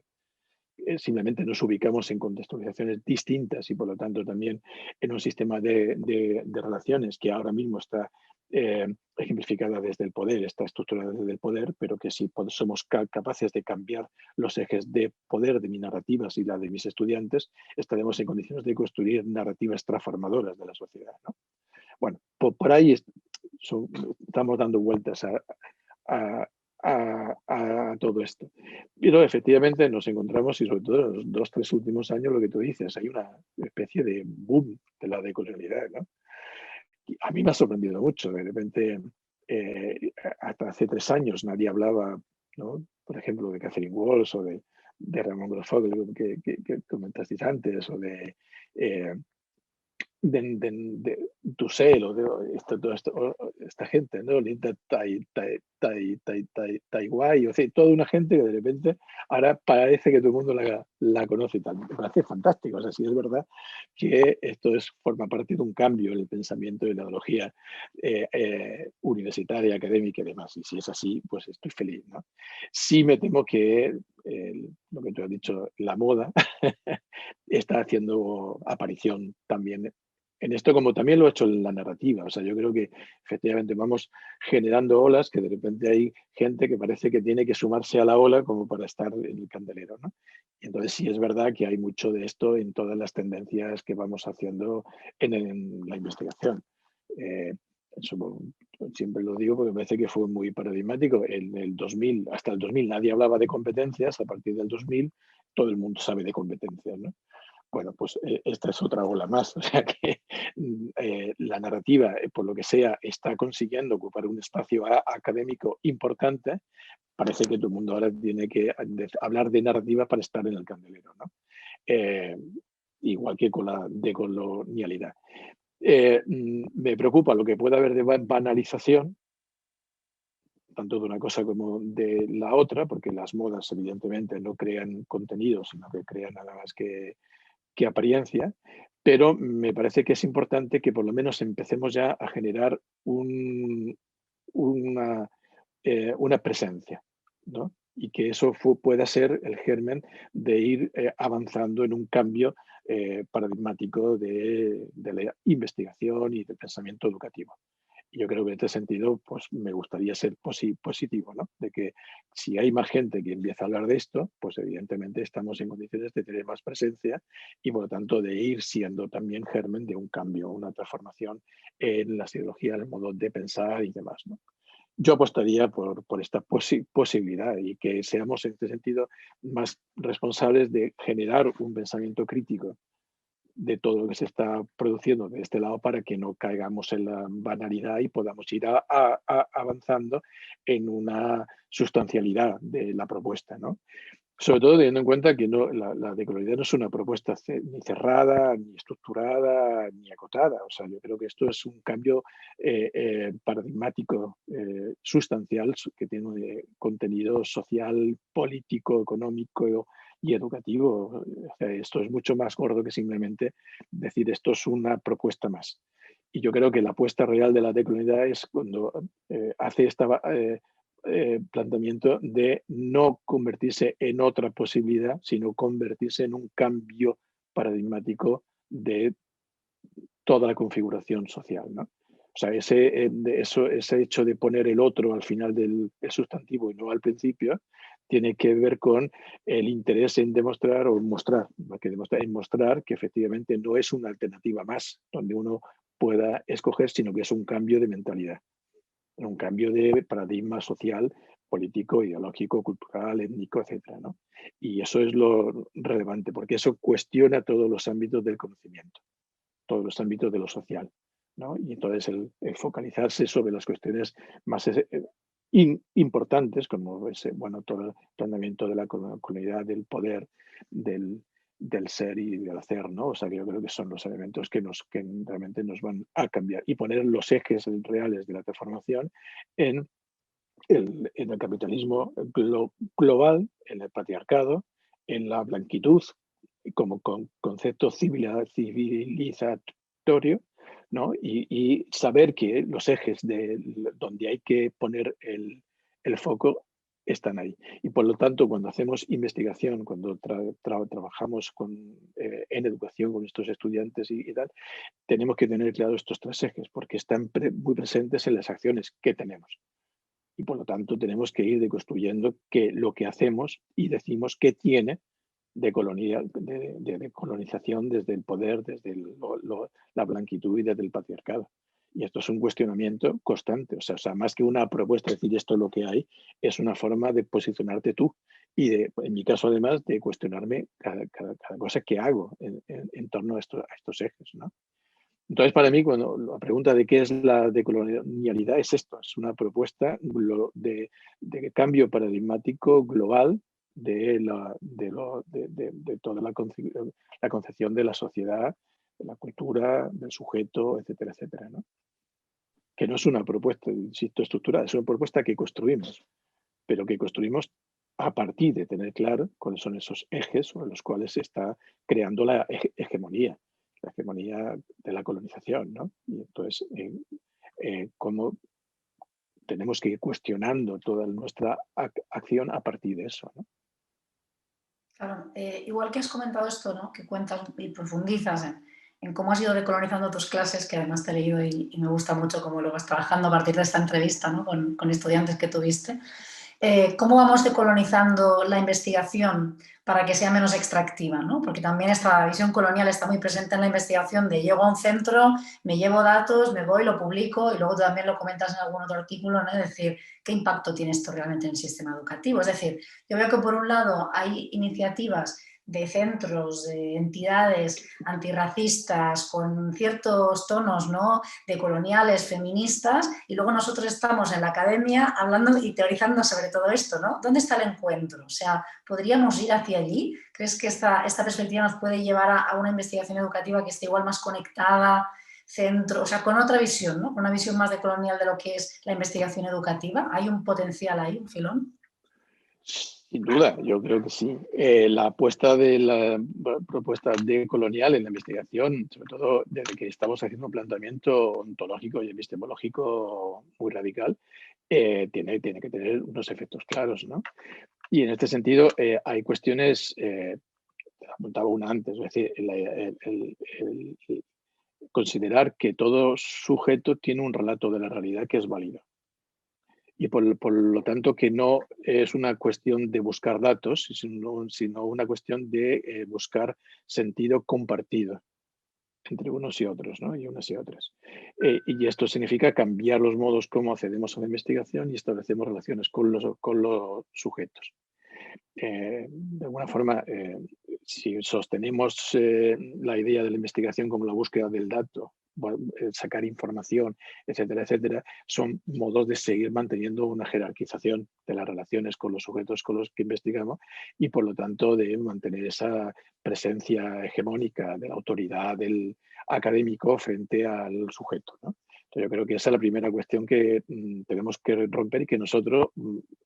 S2: Simplemente nos ubicamos en contextualizaciones distintas y por lo tanto también en un sistema de relaciones que ahora mismo está ejemplificada desde el poder, está estructurada desde el poder, pero que si somos capaces de cambiar los ejes de poder de mis narrativas y la de mis estudiantes, estaremos en condiciones de construir narrativas transformadoras de la sociedad, ¿no? Bueno, por ahí estamos dando vueltas a todo esto. Pero efectivamente nos encontramos, y sobre todo en los 2-3 últimos años, lo que tú dices, hay una especie de boom de la decolonialidad, ¿no? Y a mí me ha sorprendido mucho, de repente, hasta hace 3 años nadie hablaba, ¿no? Por ejemplo, de Catherine Walsh o de Ramón Grosfogue, que comentaste antes, o de Dussel o de esta gente, ¿no? Linda Taiwai, o sea, toda una gente que de repente ahora parece que todo el mundo la conoce. Me parece fantástico. O sea, sí es verdad que esto forma parte de un cambio en el pensamiento de la ideología universitaria, académica y demás. Y si es así, pues estoy feliz, ¿no? Sí me temo que lo que tú has dicho, la moda, está haciendo aparición también en esto, como también lo ha hecho en la narrativa. O sea, yo creo que efectivamente vamos generando olas que de repente hay gente que parece que tiene que sumarse a la ola como para estar en el candelero, ¿no? Y entonces sí es verdad que hay mucho de esto en todas las tendencias que vamos haciendo en la investigación. siempre lo digo porque me parece que fue muy paradigmático. En el 2000, hasta el 2000 nadie hablaba de competencias, a partir del 2000 todo el mundo sabe de competencias, ¿no? Bueno, pues esta es otra ola más. O sea que la narrativa, por lo que sea, está consiguiendo ocupar un espacio académico importante. Parece que todo el mundo ahora tiene que hablar de narrativa para estar en el candelero, ¿no? Igual que con la decolonialidad. Me preocupa lo que pueda haber de banalización, tanto de una cosa como de la otra, porque las modas evidentemente no crean contenido, sino que crean nada más que apariencia, pero me parece que es importante que por lo menos empecemos ya a generar una presencia, ¿no? Y que eso pueda ser el germen de ir avanzando en un cambio paradigmático de la investigación y del pensamiento educativo. Y yo creo que en este sentido, pues me gustaría ser positivo, ¿no? De que si hay más gente que empieza a hablar de esto, pues evidentemente estamos en condiciones de tener más presencia y por lo tanto de ir siendo también germen de un cambio, una transformación en las ideologías, el modo de pensar y demás, ¿no? Yo apostaría por esta posibilidad y que seamos en este sentido más responsables de generar un pensamiento crítico de todo lo que se está produciendo de este lado para que no caigamos en la banalidad y podamos ir avanzando en una sustancialidad de la propuesta, ¿no? Sobre todo teniendo en cuenta que la decolonialidad no es una propuesta ni cerrada, ni estructurada, ni acotada. O sea, yo creo que esto es un cambio paradigmático, sustancial, que tiene un contenido social, político, económico y educativo. O sea, esto es mucho más gordo que simplemente decir esto es una propuesta más. Y yo creo que la apuesta real de la decolonialidad es cuando hace esta planteamiento de no convertirse en otra posibilidad, sino convertirse en un cambio paradigmático de toda la configuración social, ¿no? O sea, ese hecho de poner el otro al final del sustantivo y no al principio, tiene que ver con el interés en demostrar o mostrar, en mostrar que efectivamente no es una alternativa más donde uno pueda escoger, sino que es un cambio de mentalidad, un cambio de paradigma social, político, ideológico, cultural, étnico, etcétera, ¿no? Y eso es lo relevante, porque eso cuestiona todos los ámbitos del conocimiento, todos los ámbitos de lo social, ¿no? Y entonces el focalizarse sobre las cuestiones más importantes, como ese, bueno, todo el planteamiento de la colonialidad, del poder, del ser y del hacer, ¿no? O sea, que yo creo que son los elementos que realmente nos van a cambiar y poner los ejes reales de la transformación en el capitalismo global, en el patriarcado, en la blanquitud como concepto civilizatorio, ¿no? Y saber que los ejes donde hay que poner el foco están ahí. Y por lo tanto, cuando hacemos investigación, cuando trabajamos en educación con estos estudiantes y tal, tenemos que tener claro estos tres ejes, porque están muy presentes en las acciones que tenemos. Y por lo tanto, tenemos que ir deconstruyendo lo que hacemos y decimos que tiene de colonización desde el poder, desde la blanquitud y desde el patriarcado. Y esto es un cuestionamiento constante. O sea, más que una propuesta de decir esto es lo que hay, es una forma de posicionarte tú. Y en mi caso, además, de cuestionarme cada cosa que hago en torno a estos ejes, ¿no? Entonces, para mí, cuando la pregunta de qué es la decolonialidad es esto, es una propuesta de cambio paradigmático global de toda la concepción de la sociedad, de la cultura, del sujeto, etcétera, etcétera, ¿no? Que no es una propuesta, insisto, estructurada, es una propuesta que construimos, pero que construimos a partir de tener claro cuáles son esos ejes sobre los cuales se está creando la hegemonía de la colonización, ¿no? Y entonces, cómo tenemos que ir cuestionando toda nuestra acción a partir de eso, ¿no?
S1: Claro, igual que has comentado esto, ¿no? Que cuentas y profundizas en cómo has ido decolonizando tus clases, que además te he leído y me gusta mucho cómo lo vas trabajando a partir de esta entrevista, ¿no? con estudiantes que tuviste. ¿Cómo vamos decolonizando la investigación para que sea menos extractiva, ¿no? Porque también esta visión colonial está muy presente en la investigación de llego a un centro, me llevo datos, me voy, lo publico y luego tú también lo comentas en algún otro artículo, ¿no? Es decir, ¿qué impacto tiene esto realmente en el sistema educativo? Es decir, yo veo que por un lado hay iniciativas de centros, de entidades antirracistas con ciertos tonos, ¿no?, de coloniales, feministas, y luego nosotros estamos en la academia hablando y teorizando sobre todo esto, ¿no? ¿Dónde está el encuentro? O sea, ¿podríamos ir hacia allí? ¿Crees que esta perspectiva nos puede llevar a una investigación educativa que esté igual más conectada, centro, o sea, con otra visión, ¿no? Con una visión más decolonial de lo que es la investigación educativa? ¿Hay un potencial ahí, un filón?
S2: Sin duda, yo creo que sí. La apuesta de la propuesta decolonial en la investigación, sobre todo desde que estamos haciendo un planteamiento ontológico y epistemológico muy radical, tiene que tener unos efectos claros, ¿no? Y en este sentido hay cuestiones, te apuntaba una antes, es decir, el considerar que todo sujeto tiene un relato de la realidad que es válido. Y por lo tanto que no es una cuestión de buscar datos, sino una cuestión de buscar sentido compartido entre unos y otros, ¿no? Y unas y otras. Y esto significa cambiar los modos como accedemos a la investigación y establecemos relaciones con los sujetos. De alguna forma, si sostenemos la idea de la investigación como la búsqueda del dato, sacar información, etcétera, etcétera, son modos de seguir manteniendo una jerarquización de las relaciones con los sujetos con los que investigamos y, por lo tanto, de mantener esa presencia hegemónica de la autoridad del académico frente al sujeto, ¿no? Entonces, yo creo que esa es la primera cuestión que tenemos que romper y que nosotros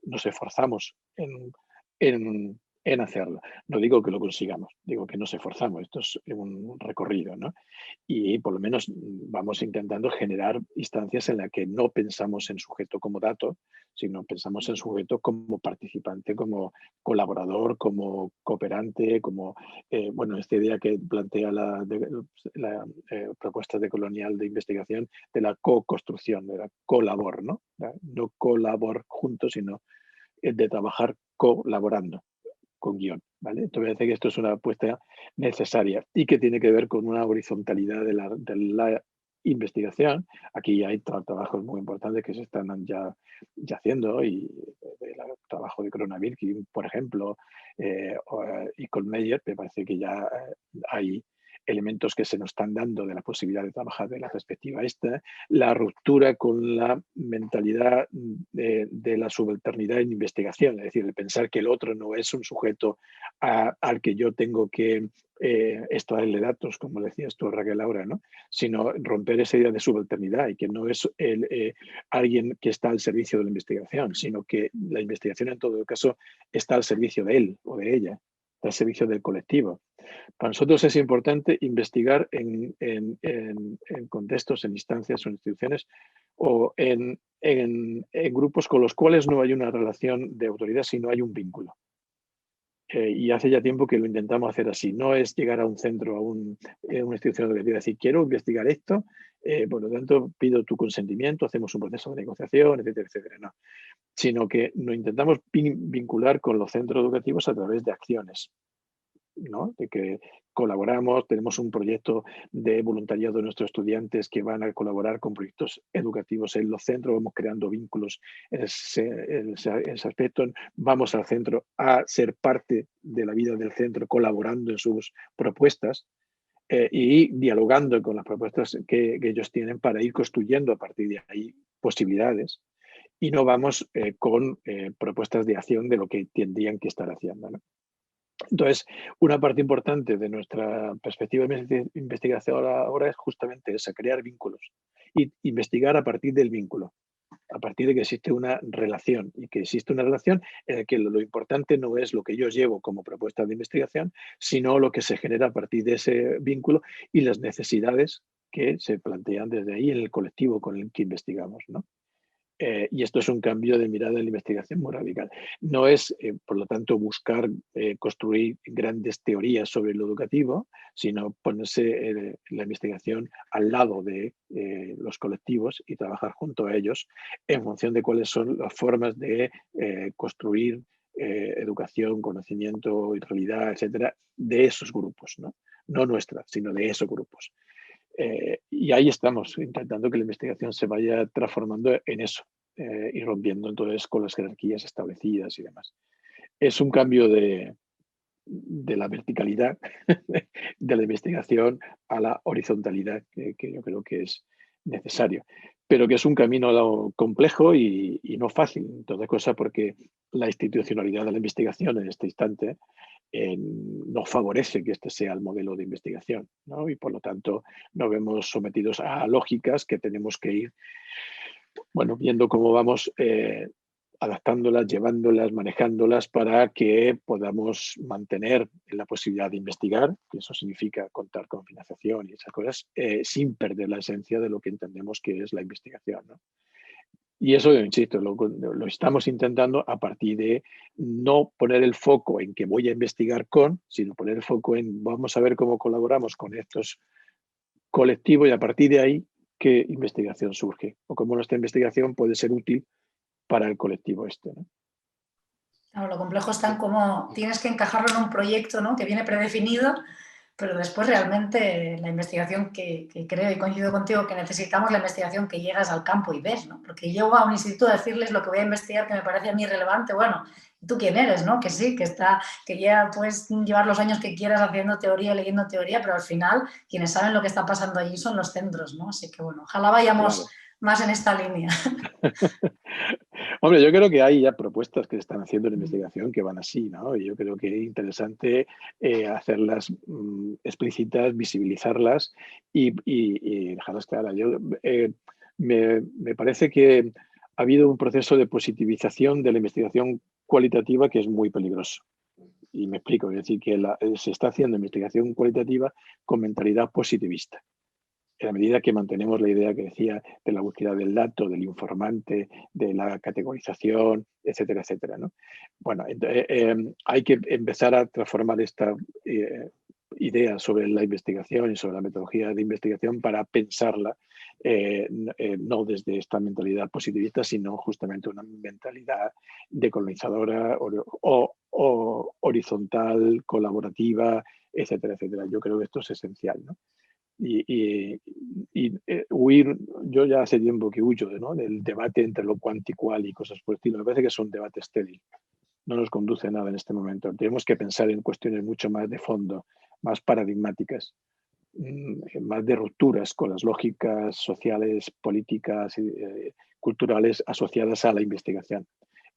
S2: nos esforzamos en hacerlo. No digo que lo consigamos, digo que nos esforzamos. Esto es un recorrido, ¿no? Y por lo menos vamos intentando generar instancias en las que no pensamos en sujeto como dato, sino pensamos en sujeto como participante, como colaborador, como cooperante, como, bueno, esta idea que plantea la propuesta de colonial de investigación de la co-construcción, de la colabor, ¿no? No colabor juntos, sino de trabajar colaborando con guión, ¿vale? Entonces me parece que esto es una apuesta necesaria y que tiene que ver con una horizontalidad de la investigación. Aquí hay trabajos muy importantes que se están ya haciendo y el trabajo de Cronaville, por ejemplo, y con Meyer, me parece que ya hay elementos que se nos están dando de la posibilidad de trabajar de la perspectiva esta, la ruptura con la mentalidad de la subalternidad en investigación, es decir, el pensar que el otro no es un sujeto al que yo tengo que extraerle datos, como decías tú, Raquel, ahora, ¿no? Sino romper esa idea de subalternidad y que no es alguien que está al servicio de la investigación, sino que la investigación en todo caso está al servicio de él o de ella, está al servicio del colectivo. Para nosotros es importante investigar en contextos, en instancias o en instituciones o en grupos con los cuales no hay una relación de autoridad, sino hay un vínculo. Y hace ya tiempo que lo intentamos hacer así. No es llegar a un centro, a una institución educativa y decir, quiero investigar esto, por lo tanto pido tu consentimiento, hacemos un proceso de negociación, etcétera, etcétera. No. Sino que nos intentamos vincular con los centros educativos a través de acciones, ¿no? De que colaboramos, tenemos un proyecto de voluntariado de nuestros estudiantes que van a colaborar con proyectos educativos en los centros, vamos creando vínculos en ese aspecto, vamos al centro a ser parte de la vida del centro, colaborando en sus propuestas y dialogando con las propuestas que ellos tienen para ir construyendo a partir de ahí posibilidades y no vamos con propuestas de acción de lo que tendrían que estar haciendo, ¿no? Entonces, una parte importante de nuestra perspectiva de investigación ahora es justamente esa, crear vínculos y investigar a partir del vínculo, a partir de que existe una relación y que existe una relación en la que lo importante no es lo que yo llevo como propuesta de investigación, sino lo que se genera a partir de ese vínculo y las necesidades que se plantean desde ahí en el colectivo con el que investigamos, ¿no? Y esto es un cambio de mirada en la investigación muy radical. No es, por lo tanto, buscar construir grandes teorías sobre lo educativo, sino ponerse la investigación al lado de los colectivos y trabajar junto a ellos en función de cuáles son las formas de construir educación, conocimiento y realidad, etcétera, de esos grupos, ¿no? No nuestra, sino de esos grupos. Y ahí estamos, intentando que la investigación se vaya transformando en eso y rompiendo entonces con las jerarquías establecidas y demás. Es un cambio de la verticalidad de la investigación a la horizontalidad que yo creo que es necesario, pero que es un camino complejo y no fácil, en toda cosa, porque la institucionalidad de la investigación en este instante no favorece que este sea el modelo de investigación, ¿no? Y por lo tanto nos vemos sometidos a lógicas que tenemos que ir, bueno, viendo cómo vamos adaptándolas, llevándolas, manejándolas para que podamos mantener la posibilidad de investigar, que eso significa contar con financiación y esas cosas, sin perder la esencia de lo que entendemos que es la investigación, ¿no? Y eso, insisto, lo estamos intentando a partir de no poner el foco en que voy a investigar con, sino poner el foco en vamos a ver cómo colaboramos con estos colectivos y a partir de ahí qué investigación surge o cómo nuestra investigación puede ser útil para el colectivo este, ¿no?
S1: Claro, lo complejo está en cómo tienes que encajarlo en un proyecto, ¿no?, que viene predefinido, pero después realmente la investigación que creo y coincido contigo que necesitamos, la investigación que llegas al campo y ves, ¿no? Porque llego a un instituto a decirles lo que voy a investigar que me parece a mí relevante, bueno, ¿y tú quién eres, no? Que sí, que ya puedes llevar los años que quieras haciendo teoría, leyendo teoría, pero al final quienes saben lo que está pasando allí son los centros, ¿no? Así que bueno, ojalá vayamos
S2: Claro.
S1: más en esta línea.
S2: Hombre, yo creo que hay ya propuestas que se están haciendo en investigación que van así, ¿no? Y yo creo que es interesante hacerlas explícitas, visibilizarlas y dejarlas claras. Me parece que ha habido un proceso de positivización de la investigación cualitativa que es muy peligroso. Y me explico, es decir, que se está haciendo investigación cualitativa con mentalidad positivista. En la medida que mantenemos la idea que decía de la búsqueda del dato, del informante, de la categorización, etcétera, etcétera, ¿no? Bueno, hay que empezar a transformar esta idea sobre la investigación y sobre la metodología de investigación para pensarla no desde esta mentalidad positivista, sino justamente una mentalidad decolonizadora o horizontal, colaborativa, etcétera, etcétera. Yo creo que esto es esencial, ¿no? Huir, yo ya hace tiempo que huyo del debate entre lo cuántico y cual y cosas por el estilo. Me parece que es un debate estéril, no nos conduce a nada en este momento. Tenemos que pensar en cuestiones mucho más de fondo, más paradigmáticas, más de rupturas con las lógicas sociales, políticas y culturales asociadas a la investigación.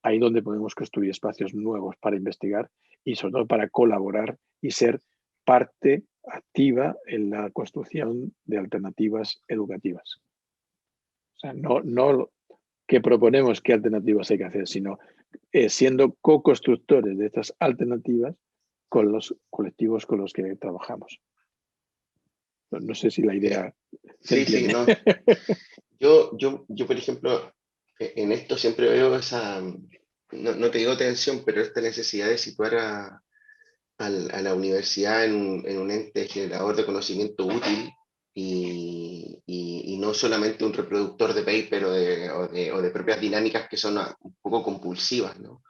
S2: Ahí donde podemos construir espacios nuevos para investigar y sobre todo para colaborar y ser parte activa en la construcción de alternativas educativas. O sea, no que proponemos qué alternativas hay que hacer, sino siendo co-constructores de estas alternativas con los colectivos con los que trabajamos. No sé si la idea se entiende.
S3: Sí, no. Yo, por ejemplo, en esto siempre veo esa, no te digo tensión, pero esta necesidad de situar a la universidad en un ente generador de conocimiento útil y no solamente un reproductor de paper o de propias dinámicas que son un poco compulsivas, ¿no?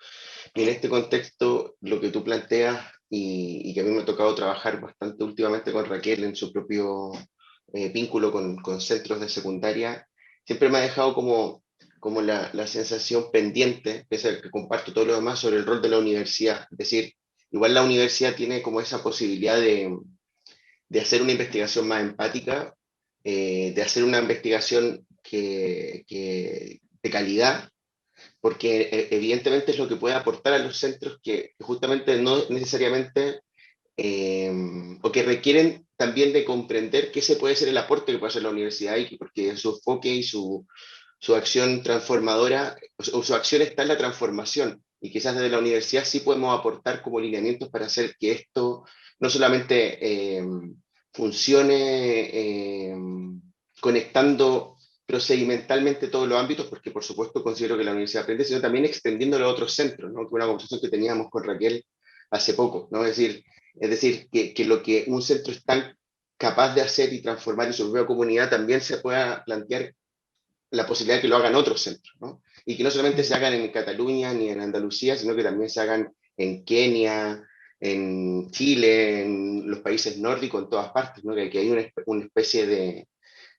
S3: Y en este contexto, lo que tú planteas y que a mí me ha tocado trabajar bastante últimamente con Raquel en su propio vínculo con centros de secundaria, siempre me ha dejado como la sensación pendiente, que es el que comparto todo lo demás, sobre el rol de la universidad. Es decir, igual la universidad tiene como esa posibilidad de hacer una investigación más empática, de hacer una investigación de calidad, porque evidentemente es lo que puede aportar a los centros que justamente no necesariamente, o que requieren también de comprender qué se puede ser el aporte que puede hacer la universidad, y porque su enfoque y su acción transformadora, o su acción está en la transformación, y quizás desde la universidad sí podemos aportar como lineamientos para hacer que esto no solamente funcione conectando procedimentalmente todos los ámbitos, porque por supuesto considero que la universidad aprende, sino también extendiéndolo a otros centros, ¿no? Que una conversación que teníamos con Raquel hace poco, ¿no? Es decir que lo que un centro es tan capaz de hacer y transformar en su propia comunidad, también se pueda plantear la posibilidad de que lo hagan otros centros, ¿no? Y que no solamente se hagan en Cataluña ni en Andalucía, sino que también se hagan en Kenia, en Chile, en los países nórdicos, en todas partes, ¿no? Que hay una especie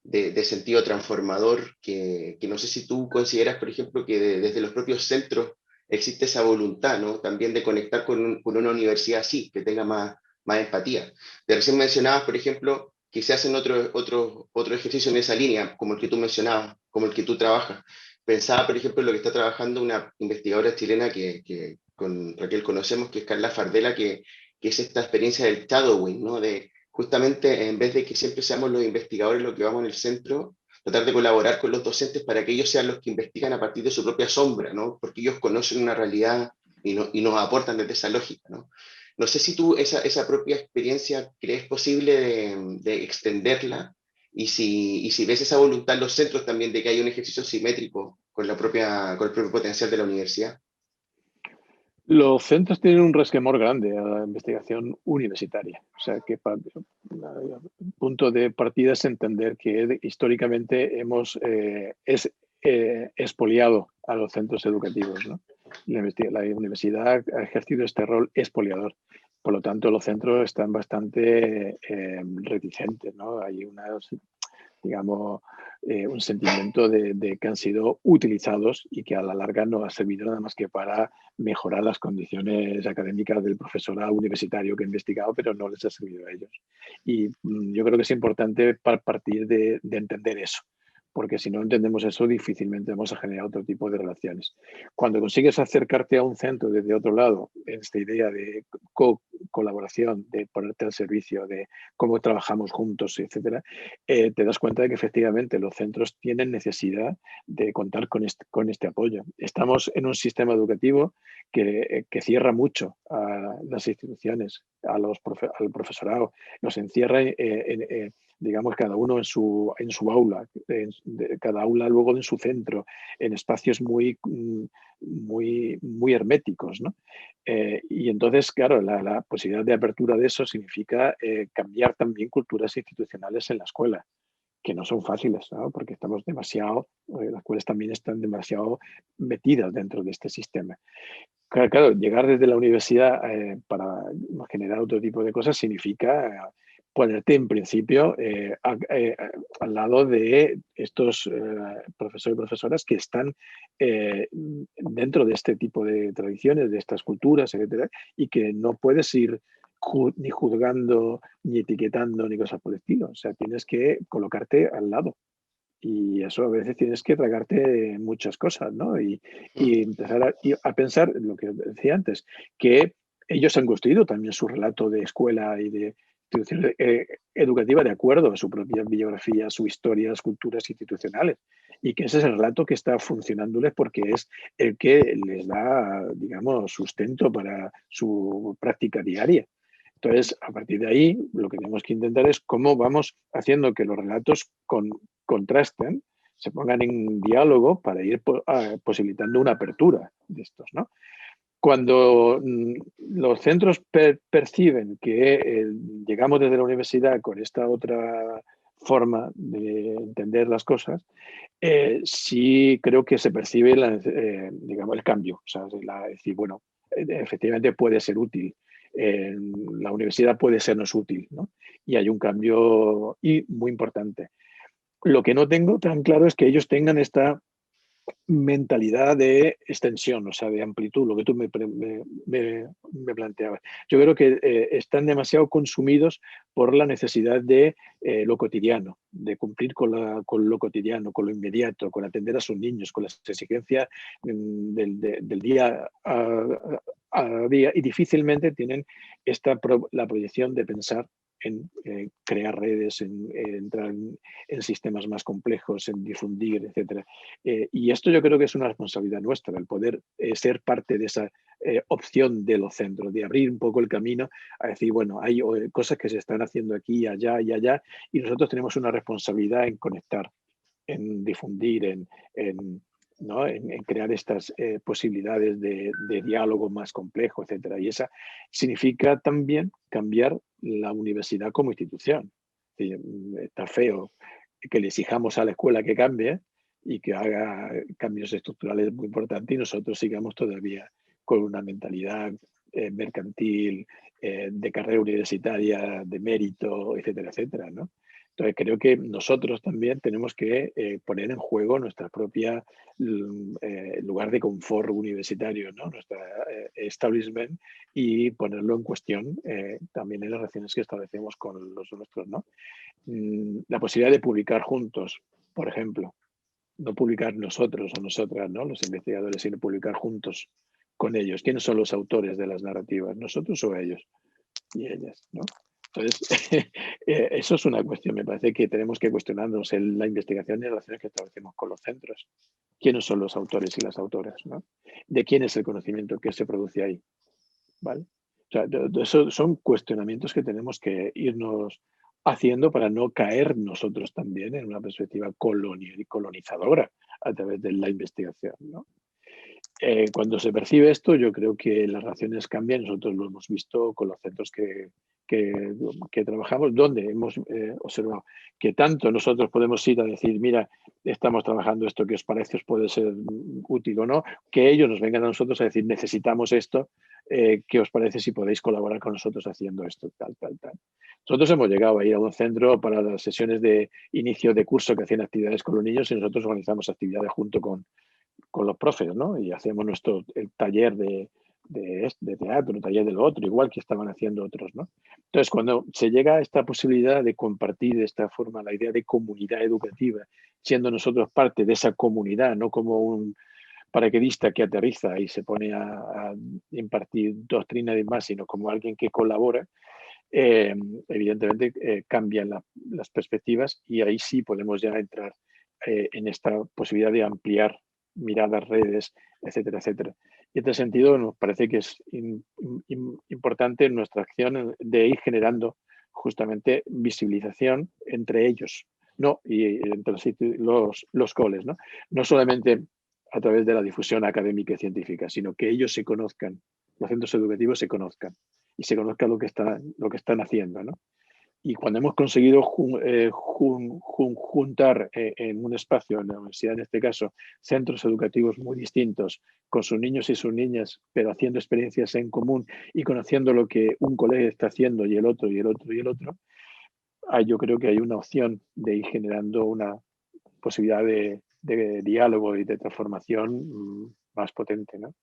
S3: de sentido transformador que no sé si tú consideras, por ejemplo, que desde los propios centros existe esa voluntad, ¿no? También de conectar con una universidad así, que tenga más empatía. De recién mencionabas, por ejemplo, que se hacen otro ejercicio en esa línea, como el que tú mencionabas, como el que tú trabajas. Pensaba, por ejemplo, en lo que está trabajando una investigadora chilena que con Raquel conocemos, que es Carla Fardela, que es esta experiencia del shadowing, ¿no? De justamente, en vez de que siempre seamos los investigadores los que vamos en el centro, tratar de colaborar con los docentes para que ellos sean los que investigan a partir de su propia sombra, ¿no? Porque ellos conocen una realidad y nos aportan desde esa lógica, ¿no? No sé si tú esa propia experiencia crees posible de extenderla y si ves esa voluntad en los centros también de que hay un ejercicio simétrico con el propio potencial de la universidad.
S2: Los centros tienen un resquemor grande a la investigación universitaria. O sea, que el punto de partida es entender que históricamente hemos expoliado a los centros educativos, ¿no? La universidad ha ejercido este rol expoliador. Por lo tanto, los centros están bastante reticentes, ¿no? Hay digamos, un sentimiento de que han sido utilizados y que a la larga no ha servido nada más que para mejorar las condiciones académicas del profesorado universitario que ha investigado, pero no les ha servido a ellos. Y yo creo que es importante partir de entender eso, porque si no entendemos eso, difícilmente vamos a generar otro tipo de relaciones. Cuando consigues acercarte a un centro desde otro lado, esta idea de colaboración, de ponerte al servicio, de cómo trabajamos juntos, etcétera, te das cuenta de que efectivamente los centros tienen necesidad de contar con este apoyo. Estamos en un sistema educativo que cierra mucho a las instituciones, al profesorado, nos encierra digamos, cada uno en su aula, cada aula luego en su centro, en espacios muy herméticos, ¿no? Y entonces, claro, la posibilidad de apertura de eso significa cambiar también culturas institucionales en la escuela, que no son fáciles, ¿no? Porque estamos demasiado, las escuelas también están demasiado metidas dentro de este sistema. Claro, llegar desde la universidad para generar otro tipo de cosas significa ponerte en principio al lado de estos profesores y profesoras que están dentro de este tipo de tradiciones, de estas culturas, etcétera, y que no puedes ir ni juzgando, ni etiquetando, ni cosas por el estilo. O sea, tienes que colocarte al lado. Y eso a veces tienes que tragarte muchas cosas, ¿no? Y empezar a pensar, lo que decía antes, que ellos han construido también su relato de escuela y de institución educativa de acuerdo a su propia biografía, su historia, las culturas institucionales. Y que ese es el relato que está funcionándoles porque es el que les da, digamos, sustento para su práctica diaria. Entonces, a partir de ahí, lo que tenemos que intentar es cómo vamos haciendo que los relatos contrasten, se pongan en diálogo para ir posibilitando una apertura de estos, ¿no? Cuando los centros perciben que llegamos desde la universidad con esta otra forma de entender las cosas, sí creo que se percibe digamos, el cambio. O sea, decir, bueno, efectivamente puede ser útil. La universidad puede sernos útil, ¿no? Y hay un cambio muy importante. Lo que no tengo tan claro es que ellos tengan esta mentalidad de extensión, o sea, de amplitud, lo que tú me planteabas. Yo creo que están demasiado consumidos por la necesidad de lo cotidiano, de cumplir con lo cotidiano, con lo inmediato, con atender a sus niños, con las exigencias del día a día, y difícilmente tienen la proyección de pensar en crear redes, en entrar en sistemas más complejos, en difundir, etc. Y esto yo creo que es una responsabilidad nuestra, el poder ser parte de esa opción de los centros, de abrir un poco el camino a decir, bueno, hay cosas que se están haciendo aquí, allá y allá, y nosotros tenemos una responsabilidad en conectar en difundir, ¿no? en crear estas posibilidades de diálogo más complejo, etcétera. Y esa significa también cambiar la universidad como institución. Sí, está feo que le exijamos a la escuela que cambie y que haga cambios estructurales muy importantes y nosotros sigamos todavía con una mentalidad mercantil, de carrera universitaria, de mérito, etcétera, etcétera, ¿no? Entonces creo que nosotros también tenemos que poner en juego nuestra propia lugar de confort universitario, ¿no? Nuestra establishment, y ponerlo en cuestión también en las relaciones que establecemos con los nuestros, ¿no? La posibilidad de publicar juntos, por ejemplo, no publicar nosotros o nosotras, ¿no? Los investigadores, sino publicar juntos con ellos. ¿Quiénes son los autores de las narrativas? ¿Nosotros o ellos? Y ellas, ¿no? Entonces, eso es una cuestión. Me parece que tenemos que cuestionarnos en la investigación y las relaciones que establecemos con los centros. ¿Quiénes son los autores y las autoras, ¿no? ¿De quién es el conocimiento que se produce ahí? ¿Vale? O sea, eso son cuestionamientos que tenemos que irnos haciendo para no caer nosotros también en una perspectiva colonizadora a través de la investigación, ¿no? Cuando se percibe esto, yo creo que las relaciones cambian. Nosotros lo hemos visto con los centros que trabajamos, donde hemos observado que tanto nosotros podemos ir a decir, mira, estamos trabajando esto, ¿qué os parece? ¿Os puede ser útil o no? Que ellos nos vengan a nosotros a decir, necesitamos esto, ¿qué os parece si podéis colaborar con nosotros haciendo esto, tal, tal, tal? Nosotros hemos llegado a ir a un centro para las sesiones de inicio de curso que hacían actividades con los niños y nosotros organizamos actividades junto con los profes, ¿no? Y hacemos el taller de teatro, el taller de lo otro, igual que estaban haciendo otros, ¿no? Entonces, cuando se llega a esta posibilidad de compartir de esta forma la idea de comunidad educativa, siendo nosotros parte de esa comunidad, no como un paracaidista que aterriza y se pone a impartir doctrina y demás, sino como alguien que colabora, evidentemente cambian las perspectivas y ahí sí podemos ya entrar en esta posibilidad de ampliar miradas, redes, etcétera, etcétera. Y en este sentido nos parece que es importante nuestra acción de ir generando justamente visibilización entre ellos, ¿no? Y entre los coles, ¿no? No solamente a través de la difusión académica y científica, sino que ellos se conozcan, los centros educativos se conozcan y se conozca lo que están haciendo, ¿no? Y cuando hemos conseguido juntar en un espacio, en la universidad en este caso, centros educativos muy distintos, con sus niños y sus niñas, pero haciendo experiencias en común y conociendo lo que un colegio está haciendo y el otro, y el otro, y el otro, yo creo que hay una opción de ir generando una posibilidad de diálogo y de transformación más potente, ¿no?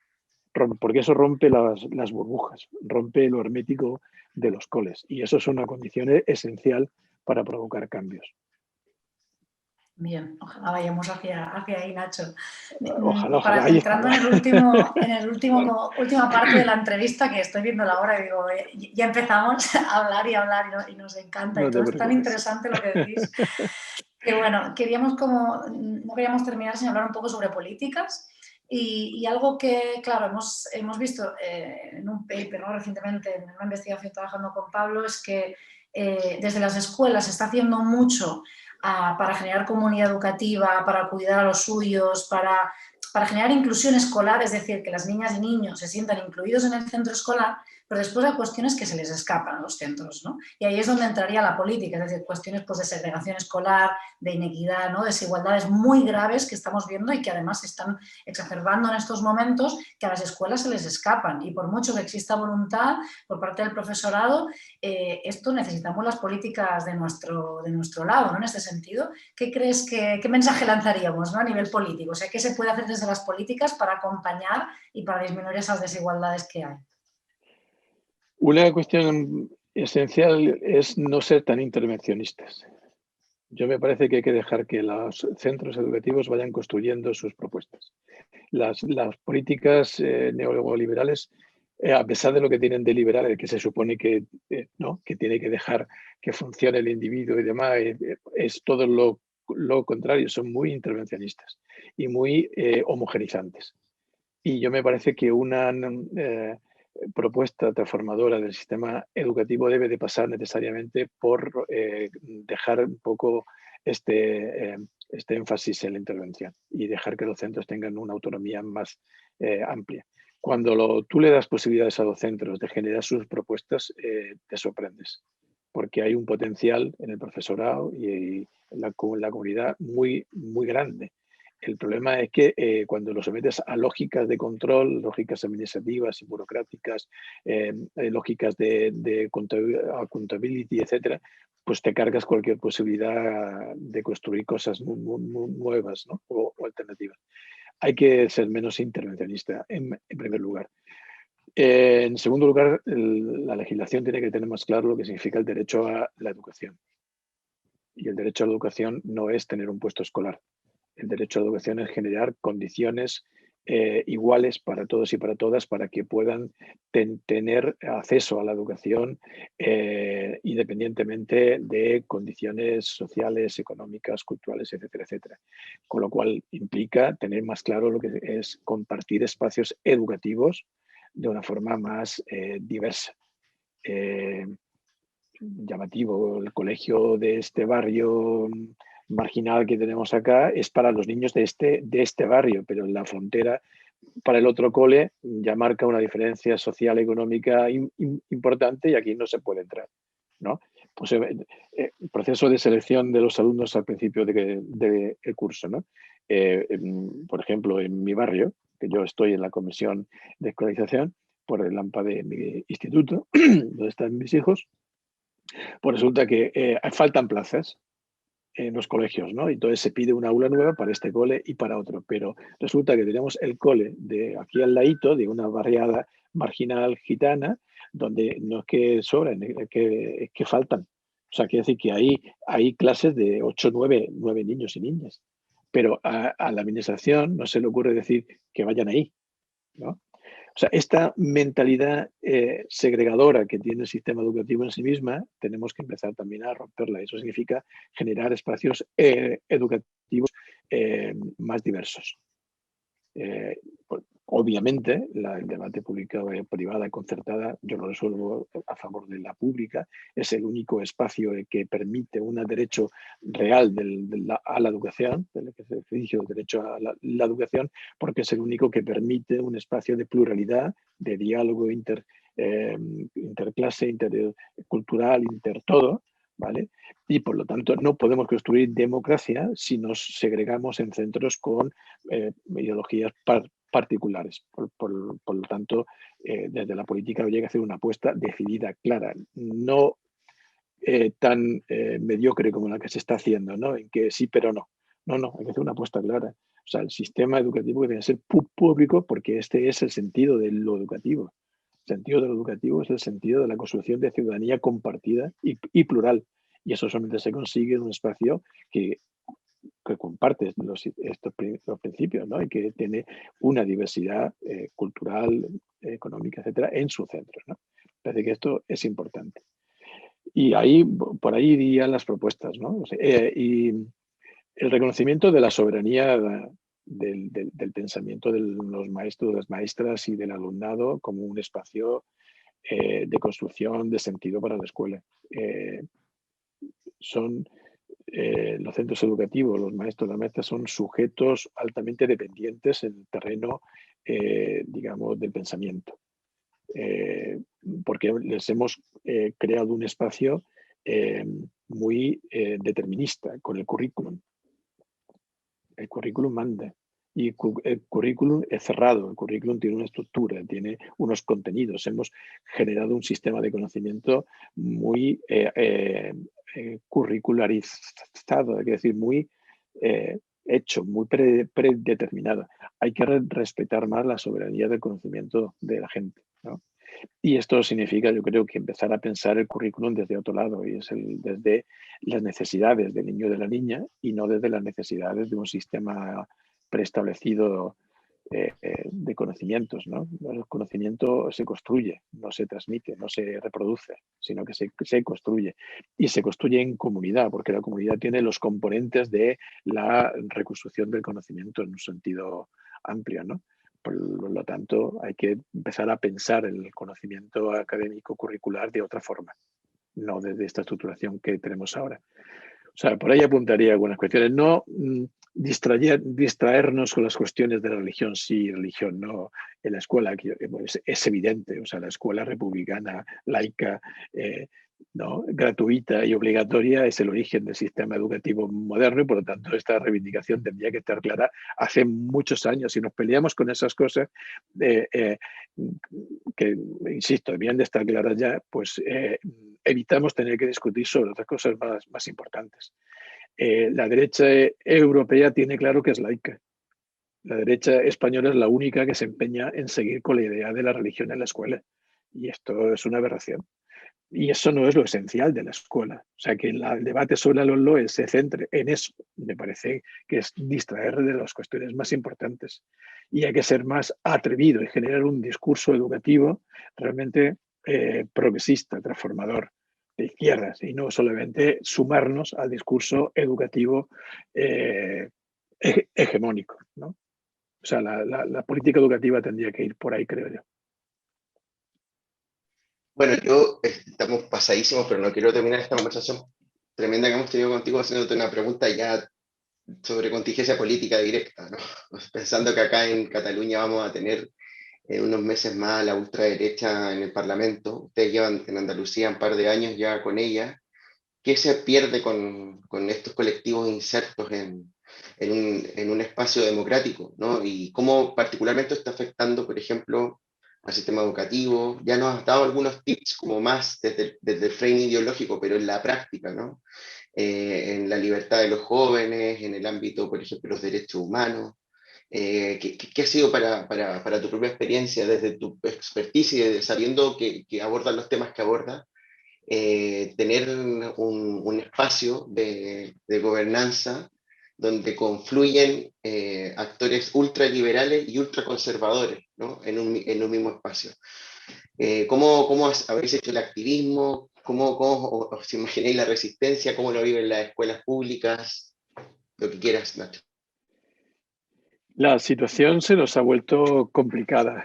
S2: Porque eso rompe las burbujas, rompe lo hermético de los coles. Y eso es una condición esencial para provocar cambios.
S1: Bien, ojalá vayamos hacia ahí, Nacho.
S2: Ojalá,
S1: Para
S2: ahí
S1: entrando en el última parte de la entrevista, que estoy viendo la hora y digo, ya empezamos a hablar y nos encanta, y todo es tan interesante lo que decís, que bueno, no queríamos terminar sin hablar un poco sobre políticas. Y algo que, claro, hemos visto en un paper, ¿no?, recientemente, en una investigación trabajando con Pablo, es que desde las escuelas se está haciendo mucho para generar comunidad educativa, para cuidar a los suyos, para generar inclusión escolar, es decir, que las niñas y niños se sientan incluidos en el centro escolar, pero después hay cuestiones que se les escapan a los centros, ¿no? Y ahí es donde entraría la política, es decir, cuestiones pues, de segregación escolar, de inequidad, ¿no?, desigualdades muy graves que estamos viendo y que además se están exacerbando en estos momentos, que a las escuelas se les escapan. Y por mucho que exista voluntad por parte del profesorado, esto necesitamos las políticas de nuestro lado, ¿no? En este sentido, ¿qué crees qué mensaje lanzaríamos, ¿no?, a nivel político? O sea, ¿qué se puede hacer desde las políticas para acompañar y para disminuir esas desigualdades que hay?
S2: Una cuestión esencial es no ser tan intervencionistas. Yo me parece que hay que dejar que los centros educativos vayan construyendo sus propuestas. Las políticas neoliberales, a pesar de lo que tienen de liberal, el que se supone que, ¿no?, que tiene que dejar que funcione el individuo y demás, es todo lo contrario, son muy intervencionistas y muy homogenizantes. Y yo me parece que una propuesta transformadora del sistema educativo debe de pasar necesariamente por dejar un poco este énfasis en la intervención y dejar que los centros tengan una autonomía más amplia. Cuando tú le das posibilidades a los centros de generar sus propuestas, te sorprendes, porque hay un potencial en el profesorado y en la comunidad muy, muy grande. El problema es que cuando lo sometes a lógicas de control, lógicas administrativas y burocráticas, lógicas de accountability, etcétera, pues te cargas cualquier posibilidad de construir cosas muy nuevas, ¿no? o alternativas. Hay que ser menos intervencionista, en primer lugar. En segundo lugar, la legislación tiene que tener más claro lo que significa el derecho a la educación. Y el derecho a la educación no es tener un puesto escolar. El derecho a la educación es generar condiciones iguales para todos y para todas para que puedan tener acceso a la educación independientemente de condiciones sociales, económicas, culturales, etcétera, etcétera. Con lo cual implica tener más claro lo que es compartir espacios educativos de una forma más diversa. Llamativo, el colegio de este barrio marginal que tenemos acá es para los niños de este barrio, pero en la frontera para el otro cole ya marca una diferencia social económica importante y aquí no se puede entrar, ¿no? Pues el proceso de selección de los alumnos al principio del curso, ¿no? Por ejemplo, en mi barrio, que yo estoy en la comisión de escolarización por el AMPA de mi instituto, donde están mis hijos, pues resulta que faltan plazas en los colegios, ¿no? Entonces se pide una aula nueva para este cole y para otro, pero resulta que tenemos el cole de aquí al ladito, de una barriada marginal gitana, donde no es que sobran, es que faltan. O sea, quiere decir que hay clases de 8, 9 niños y niñas, pero a la administración no se le ocurre decir que vayan ahí, ¿no? O sea, esta mentalidad segregadora que tiene el sistema educativo en sí misma, tenemos que empezar también a romperla. Eso significa generar espacios educativos más diversos. Obviamente, el debate público-privada y concertada, yo lo resuelvo a favor de la pública, es el único espacio que permite un derecho real a la educación, del ejercicio del derecho a la educación, porque es el único que permite un espacio de pluralidad, de diálogo interclase, intercultural, intertodo, ¿vale? Y por lo tanto no podemos construir democracia si nos segregamos en centros con ideologías particulares. Por lo tanto, desde la política habría que hacer una apuesta decidida, clara, no tan mediocre como la que se está haciendo, ¿no? En que sí, pero no. No, hay que hacer una apuesta clara. O sea, el sistema educativo debe ser público porque este es el sentido de lo educativo. El sentido de lo educativo es el sentido de la construcción de ciudadanía compartida y plural. Y eso solamente se consigue en un espacio que comparte estos principios, ¿no? Y que tiene una diversidad cultural, económica, etcétera, en su centro, ¿no? Parece que esto es importante. Y ahí, por ahí irían las propuestas, ¿no? O sea, y el reconocimiento de la soberanía del pensamiento de los maestros, de las maestras y del alumnado como un espacio de construcción de sentido para la escuela. Los centros educativos, los maestros, las maestras son sujetos altamente dependientes en el terreno, digamos, del pensamiento. Porque les hemos creado un espacio muy determinista con el currículum. El currículum manda. Y el currículum es cerrado, el currículum tiene una estructura, tiene unos contenidos. Hemos generado un sistema de conocimiento muy curricularizado, es decir, muy hecho, muy predeterminado. Hay que respetar más la soberanía del conocimiento de la gente, ¿no? Y esto significa, yo creo, que empezar a pensar el currículum desde otro lado, y es desde las necesidades del niño o de la niña y no desde las necesidades de un sistema preestablecido de conocimientos, ¿no? El conocimiento se construye, no se transmite, no se reproduce, sino que se construye. Y se construye en comunidad, porque la comunidad tiene los componentes de la reconstrucción del conocimiento en un sentido amplio, ¿no? Por lo tanto, hay que empezar a pensar el conocimiento académico curricular de otra forma, no desde esta estructuración que tenemos ahora. O sea, por ahí apuntaría algunas cuestiones. No distraernos con las cuestiones de la religión, sí, religión no. En la escuela es evidente, o sea, la escuela republicana, laica, ¿no? gratuita y obligatoria es el origen del sistema educativo moderno y por lo tanto esta reivindicación tendría que estar clara hace muchos años. Si nos peleamos con esas cosas, que, insisto, debían de estar claras ya, pues evitamos tener que discutir sobre otras cosas más importantes. La derecha europea tiene claro que es laica. La derecha española es la única que se empeña en seguir con la idea de la religión en la escuela. Y esto es una aberración. Y eso no es lo esencial de la escuela. O sea, que el debate sobre los LOE se centre en eso, me parece que es distraer de las cuestiones más importantes. Y hay que ser más atrevido y generar un discurso educativo realmente progresista, transformador, de izquierdas, y no solamente sumarnos al discurso educativo hegemónico, ¿no? O sea, la política educativa tendría que ir por ahí, creo yo.
S3: Bueno, estamos pasadísimos, pero no quiero terminar esta conversación tremenda que hemos tenido contigo haciéndote una pregunta ya sobre contingencia política directa, ¿no? Pensando que acá en Cataluña vamos a tener en unos meses más a la ultraderecha en el Parlamento. Ustedes llevan en Andalucía un par de años ya con ella. ¿Qué se pierde con estos colectivos insertos en un espacio democrático, ¿no? Y cómo particularmente está afectando, por ejemplo, al sistema educativo? Ya nos has dado algunos tips como más desde el frame ideológico, pero en la práctica, ¿no? En la libertad de los jóvenes, en el ámbito, por ejemplo, de los derechos humanos. ¿Qué ha sido para tu propia experiencia, desde tu expertise, sabiendo que abordan los temas que aborda, tener un espacio de gobernanza donde confluyen actores ultraliberales y ultraconservadores, ¿no? en un mismo espacio? ¿Cómo habéis hecho el activismo? ¿Cómo os imagináis la resistencia? ¿Cómo lo viven las escuelas públicas? Lo que quieras, Nacho.
S2: La situación se nos ha vuelto complicada.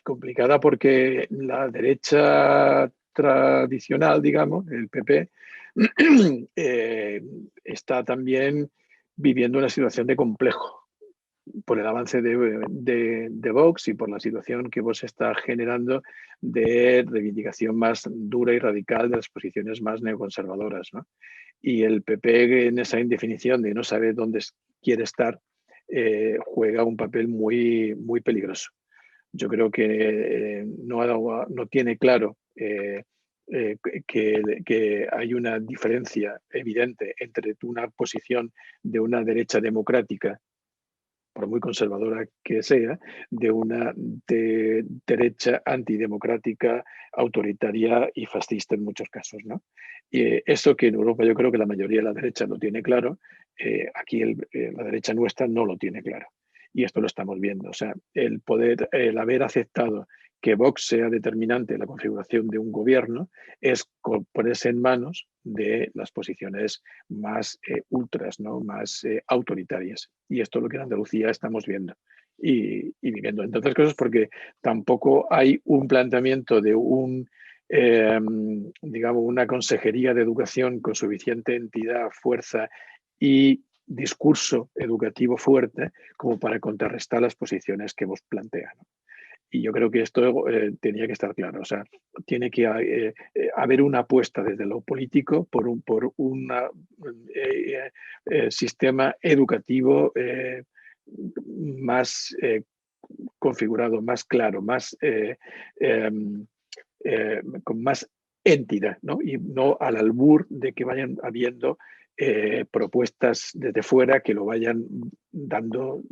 S2: Complicada porque la derecha tradicional, digamos, el PP, está también viviendo una situación de complejo por el avance de Vox y por la situación que Vox está generando de reivindicación más dura y radical de las posiciones más neoconservadoras, ¿no? Y el PP en esa indefinición de no saber dónde quiere estar, juega un papel muy peligroso. Yo creo que no tiene claro que hay una diferencia evidente entre una posición de una derecha democrática, por muy conservadora que sea, de una derecha antidemocrática, autoritaria y fascista en muchos casos, ¿no? Y eso que en Europa yo creo que la mayoría de la derecha lo tiene claro, aquí la derecha nuestra no lo tiene claro. Y esto lo estamos viendo. O sea, el haber aceptado que Vox sea determinante en la configuración de un gobierno es ponerse en manos de las posiciones más ultras, ¿no? más autoritarias. Y esto es lo que en Andalucía estamos viendo y viviendo. Entre otras cosas porque tampoco hay un planteamiento de digamos, una consejería de educación con suficiente entidad, fuerza y discurso educativo fuerte como para contrarrestar las posiciones que vos plantea, ¿no? Y yo creo que esto tenía que estar claro. O sea, tiene que haber una apuesta desde lo político por un sistema educativo más configurado, más claro, con más entidad, ¿no? Y no al albur de que vayan habiendo propuestas desde fuera que lo vayan dando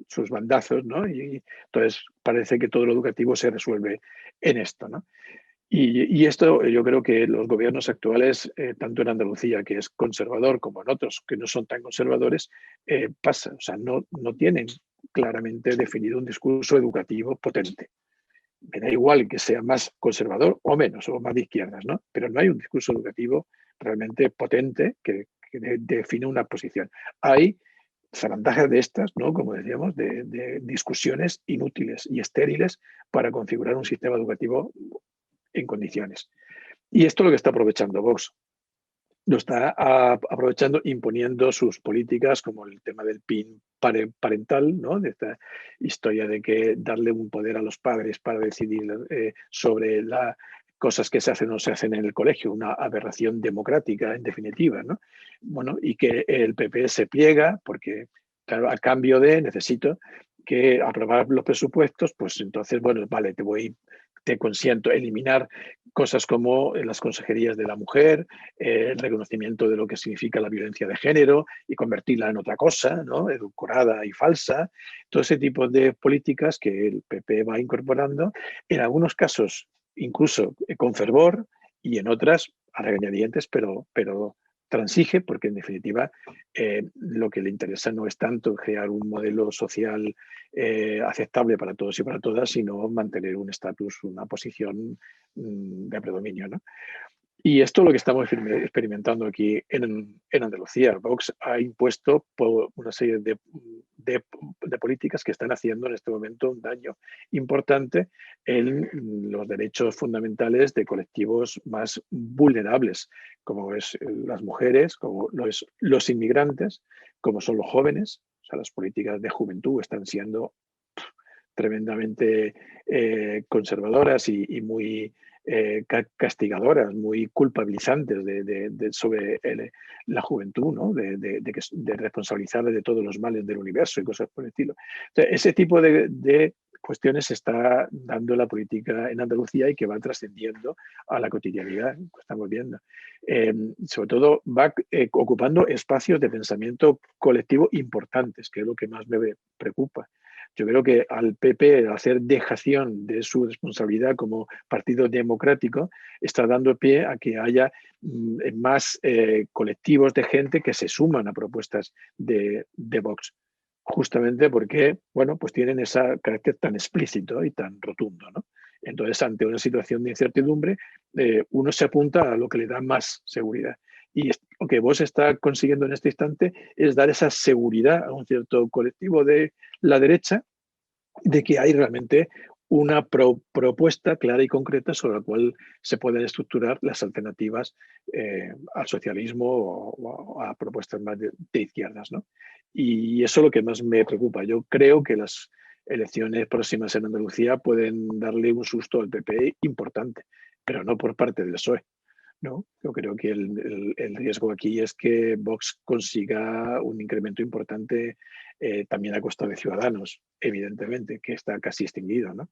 S2: sus bandazos, ¿no? Y entonces parece que todo lo educativo se resuelve en esto, ¿no? Y esto yo creo que los gobiernos actuales, tanto en Andalucía, que es conservador, como en otros que no son tan conservadores, pasa. O sea, no tienen claramente definido un discurso educativo potente. Me da igual que sea más conservador o menos, o más de izquierdas, ¿no? Pero no hay un discurso educativo realmente potente que define una posición. Hay zarandajas de estas, ¿no? Como decíamos, de discusiones inútiles y estériles para configurar un sistema educativo en condiciones. Y esto es lo que está aprovechando Vox. lo está aprovechando, imponiendo sus políticas, como el tema del PIN parental, ¿no? De esta historia de que darle un poder a los padres para decidir sobre las cosas que se hacen o no se hacen en el colegio, una aberración democrática, en definitiva, ¿no? Bueno, y que el PP se pliega porque, claro, a cambio de necesito que aprobar los presupuestos, pues entonces, bueno, vale, te consiento eliminar cosas como las consejerías de la mujer, el reconocimiento de lo que significa la violencia de género y convertirla en otra cosa, ¿no? Edulcorada y falsa. Todo ese tipo de políticas que el PP va incorporando, en algunos casos incluso con fervor y en otras a regañadientes, pero transige porque en definitiva lo que le interesa no es tanto crear un modelo social aceptable para todos y para todas, sino mantener un estatus, una posición de predominio, ¿no? Y esto es lo que estamos experimentando aquí en Andalucía. Vox ha impuesto una serie de políticas que están haciendo en este momento un daño importante en los derechos fundamentales de colectivos más vulnerables, como es las mujeres, como los inmigrantes, como son los jóvenes. O sea, las políticas de juventud están siendo tremendamente conservadoras y muy castigadoras, muy culpabilizantes sobre la juventud, ¿no? de responsabilizarle de todos los males del universo y cosas por el estilo. Entonces, ese tipo de cuestiones se está dando la política en Andalucía y que va trascendiendo a la cotidianidad, que estamos viendo. Sobre todo va ocupando espacios de pensamiento colectivo importantes, que es lo que más me preocupa. Yo creo que al PP, al hacer dejación de su responsabilidad como partido democrático, está dando pie a que haya más colectivos de gente que se suman a propuestas de Vox, justamente porque, bueno, pues tienen ese carácter tan explícito y tan rotundo, ¿no? Entonces, ante una situación de incertidumbre, uno se apunta a lo que le da más seguridad. Y lo que Vox está consiguiendo en este instante es dar esa seguridad a un cierto colectivo de la derecha de que hay realmente una propuesta clara y concreta sobre la cual se pueden estructurar las alternativas al socialismo o a propuestas más de izquierdas, ¿no? Y eso es lo que más me preocupa. Yo creo que las elecciones próximas en Andalucía pueden darle un susto al PP importante, pero no por parte del PSOE. ¿No? Yo creo que el riesgo aquí es que Vox consiga un incremento importante también a costa de Ciudadanos, evidentemente, que está casi extinguido, ¿no?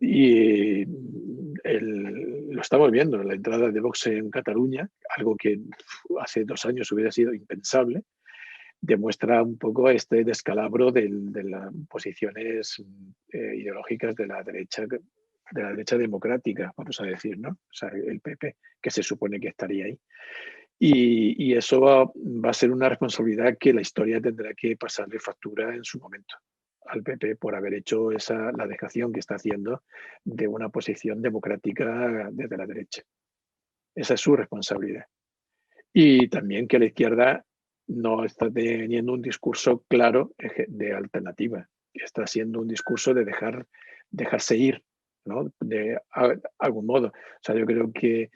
S2: Y lo estamos viendo, la entrada de Vox en Cataluña, algo que hace 2 años hubiera sido impensable, demuestra un poco este descalabro de las posiciones ideológicas de la derecha democrática, vamos a decir, ¿no? O sea, el PP, que se supone que estaría ahí. Y eso va a ser una responsabilidad que la historia tendrá que pasarle factura en su momento al PP por haber hecho la dejación que está haciendo de una posición democrática desde la derecha. Esa es su responsabilidad. Y también que la izquierda no está teniendo un discurso claro de alternativa. Está siendo un discurso de dejarse ir, ¿no? De algún modo. O sea, yo creo que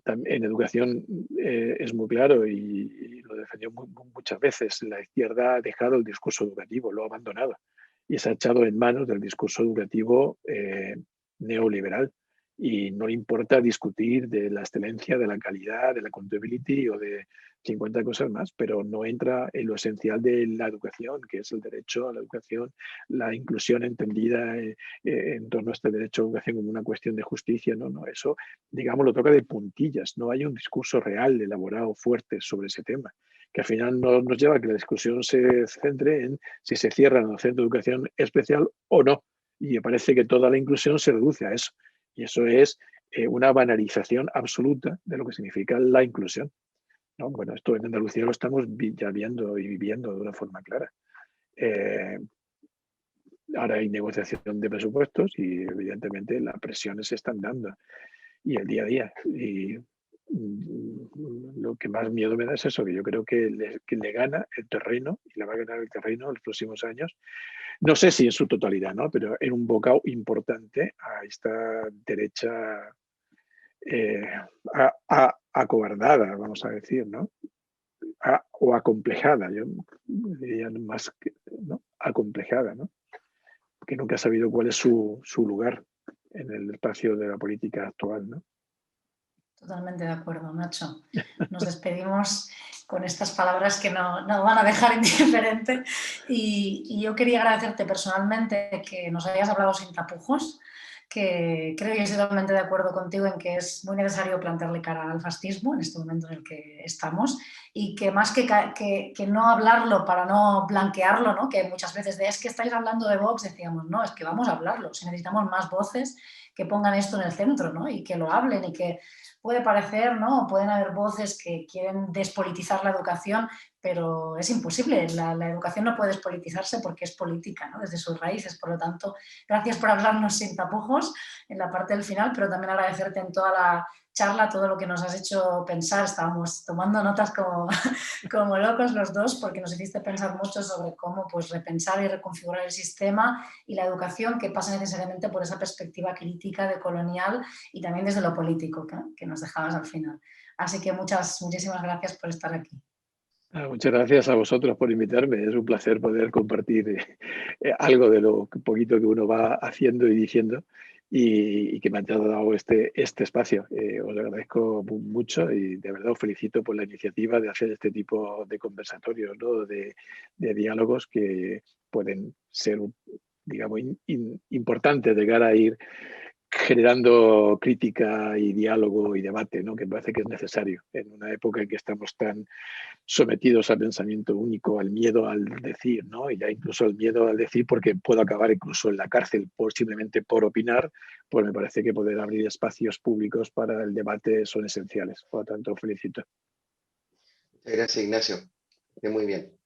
S2: en educación es muy claro y lo defendió muchas veces. La izquierda ha dejado el discurso educativo, lo ha abandonado y se ha echado en manos del discurso educativo neoliberal. Y no le importa discutir de la excelencia, de la calidad, de la accountability o de 50 cosas más, pero no entra en lo esencial de la educación, que es el derecho a la educación, la inclusión entendida en torno a este derecho a la educación como una cuestión de justicia. No, no, eso, digamos, lo toca de puntillas. No hay un discurso real, elaborado, fuerte sobre ese tema, que al final nos lleva a que la discusión se centre en si se cierran los centros de educación especial o no. Y me parece que toda la inclusión se reduce a eso. Y eso es una banalización absoluta de lo que significa la inclusión, ¿no? Bueno, esto en Andalucía lo estamos ya viendo y viviendo de una forma clara. Ahora hay negociación de presupuestos y evidentemente las presiones se están dando y el día a día. Y lo que más miedo me da es eso, que yo creo que le gana el terreno y le va a ganar el terreno en los próximos años. No sé si en su totalidad, ¿no? Pero en un bocado importante a esta derecha acobardada, vamos a decir, ¿no? O acomplejada, yo diría más que, ¿no? Acomplejada, ¿no? Que nunca ha sabido cuál es su lugar en el espacio de la política actual, ¿no?
S1: Totalmente de acuerdo, Nacho. Nos despedimos con estas palabras que no van a dejar indiferente y yo quería agradecerte personalmente que nos hayas hablado sin tapujos, que creo que estoy totalmente de acuerdo contigo en que es muy necesario plantearle cara al fascismo en este momento en el que estamos y que más que no hablarlo para no blanquearlo, ¿no? Que muchas veces es que estáis hablando de Vox, decíamos, no, es que vamos a hablarlo, si necesitamos más voces que pongan esto en el centro, ¿no? Y que lo hablen y que puede parecer, ¿no? Pueden haber voces que quieren despolitizar la educación, pero es imposible. La educación no puede despolitizarse porque es política, ¿no? Desde sus raíces. Por lo tanto, gracias por hablarnos sin tapujos en la parte del final, pero también agradecerte en toda la charla todo lo que nos has hecho pensar. Estábamos tomando notas como locos los dos porque nos hiciste pensar mucho sobre cómo pues, repensar y reconfigurar el sistema y la educación que pasa necesariamente por esa perspectiva crítica de colonial y también desde lo político que nos dejabas al final. Así que muchísimas gracias por estar aquí.
S2: Muchas gracias a vosotros por invitarme. Es un placer poder compartir algo de lo poquito que uno va haciendo y diciendo y que me han dado este espacio. Os agradezco mucho y de verdad os felicito por la iniciativa de hacer este tipo de conversatorios, ¿no? de diálogos que pueden ser, digamos, importantes de cara a ir generando crítica y diálogo y debate, ¿no? Que me parece que es necesario en una época en que estamos tan sometidos al pensamiento único, al miedo al decir, ¿no? Y ya incluso al miedo al decir porque puedo acabar incluso en la cárcel simplemente por opinar, pues me parece que poder abrir espacios públicos para el debate son esenciales. Por lo tanto, felicito.
S3: Muchas gracias, Ignacio. Muy bien.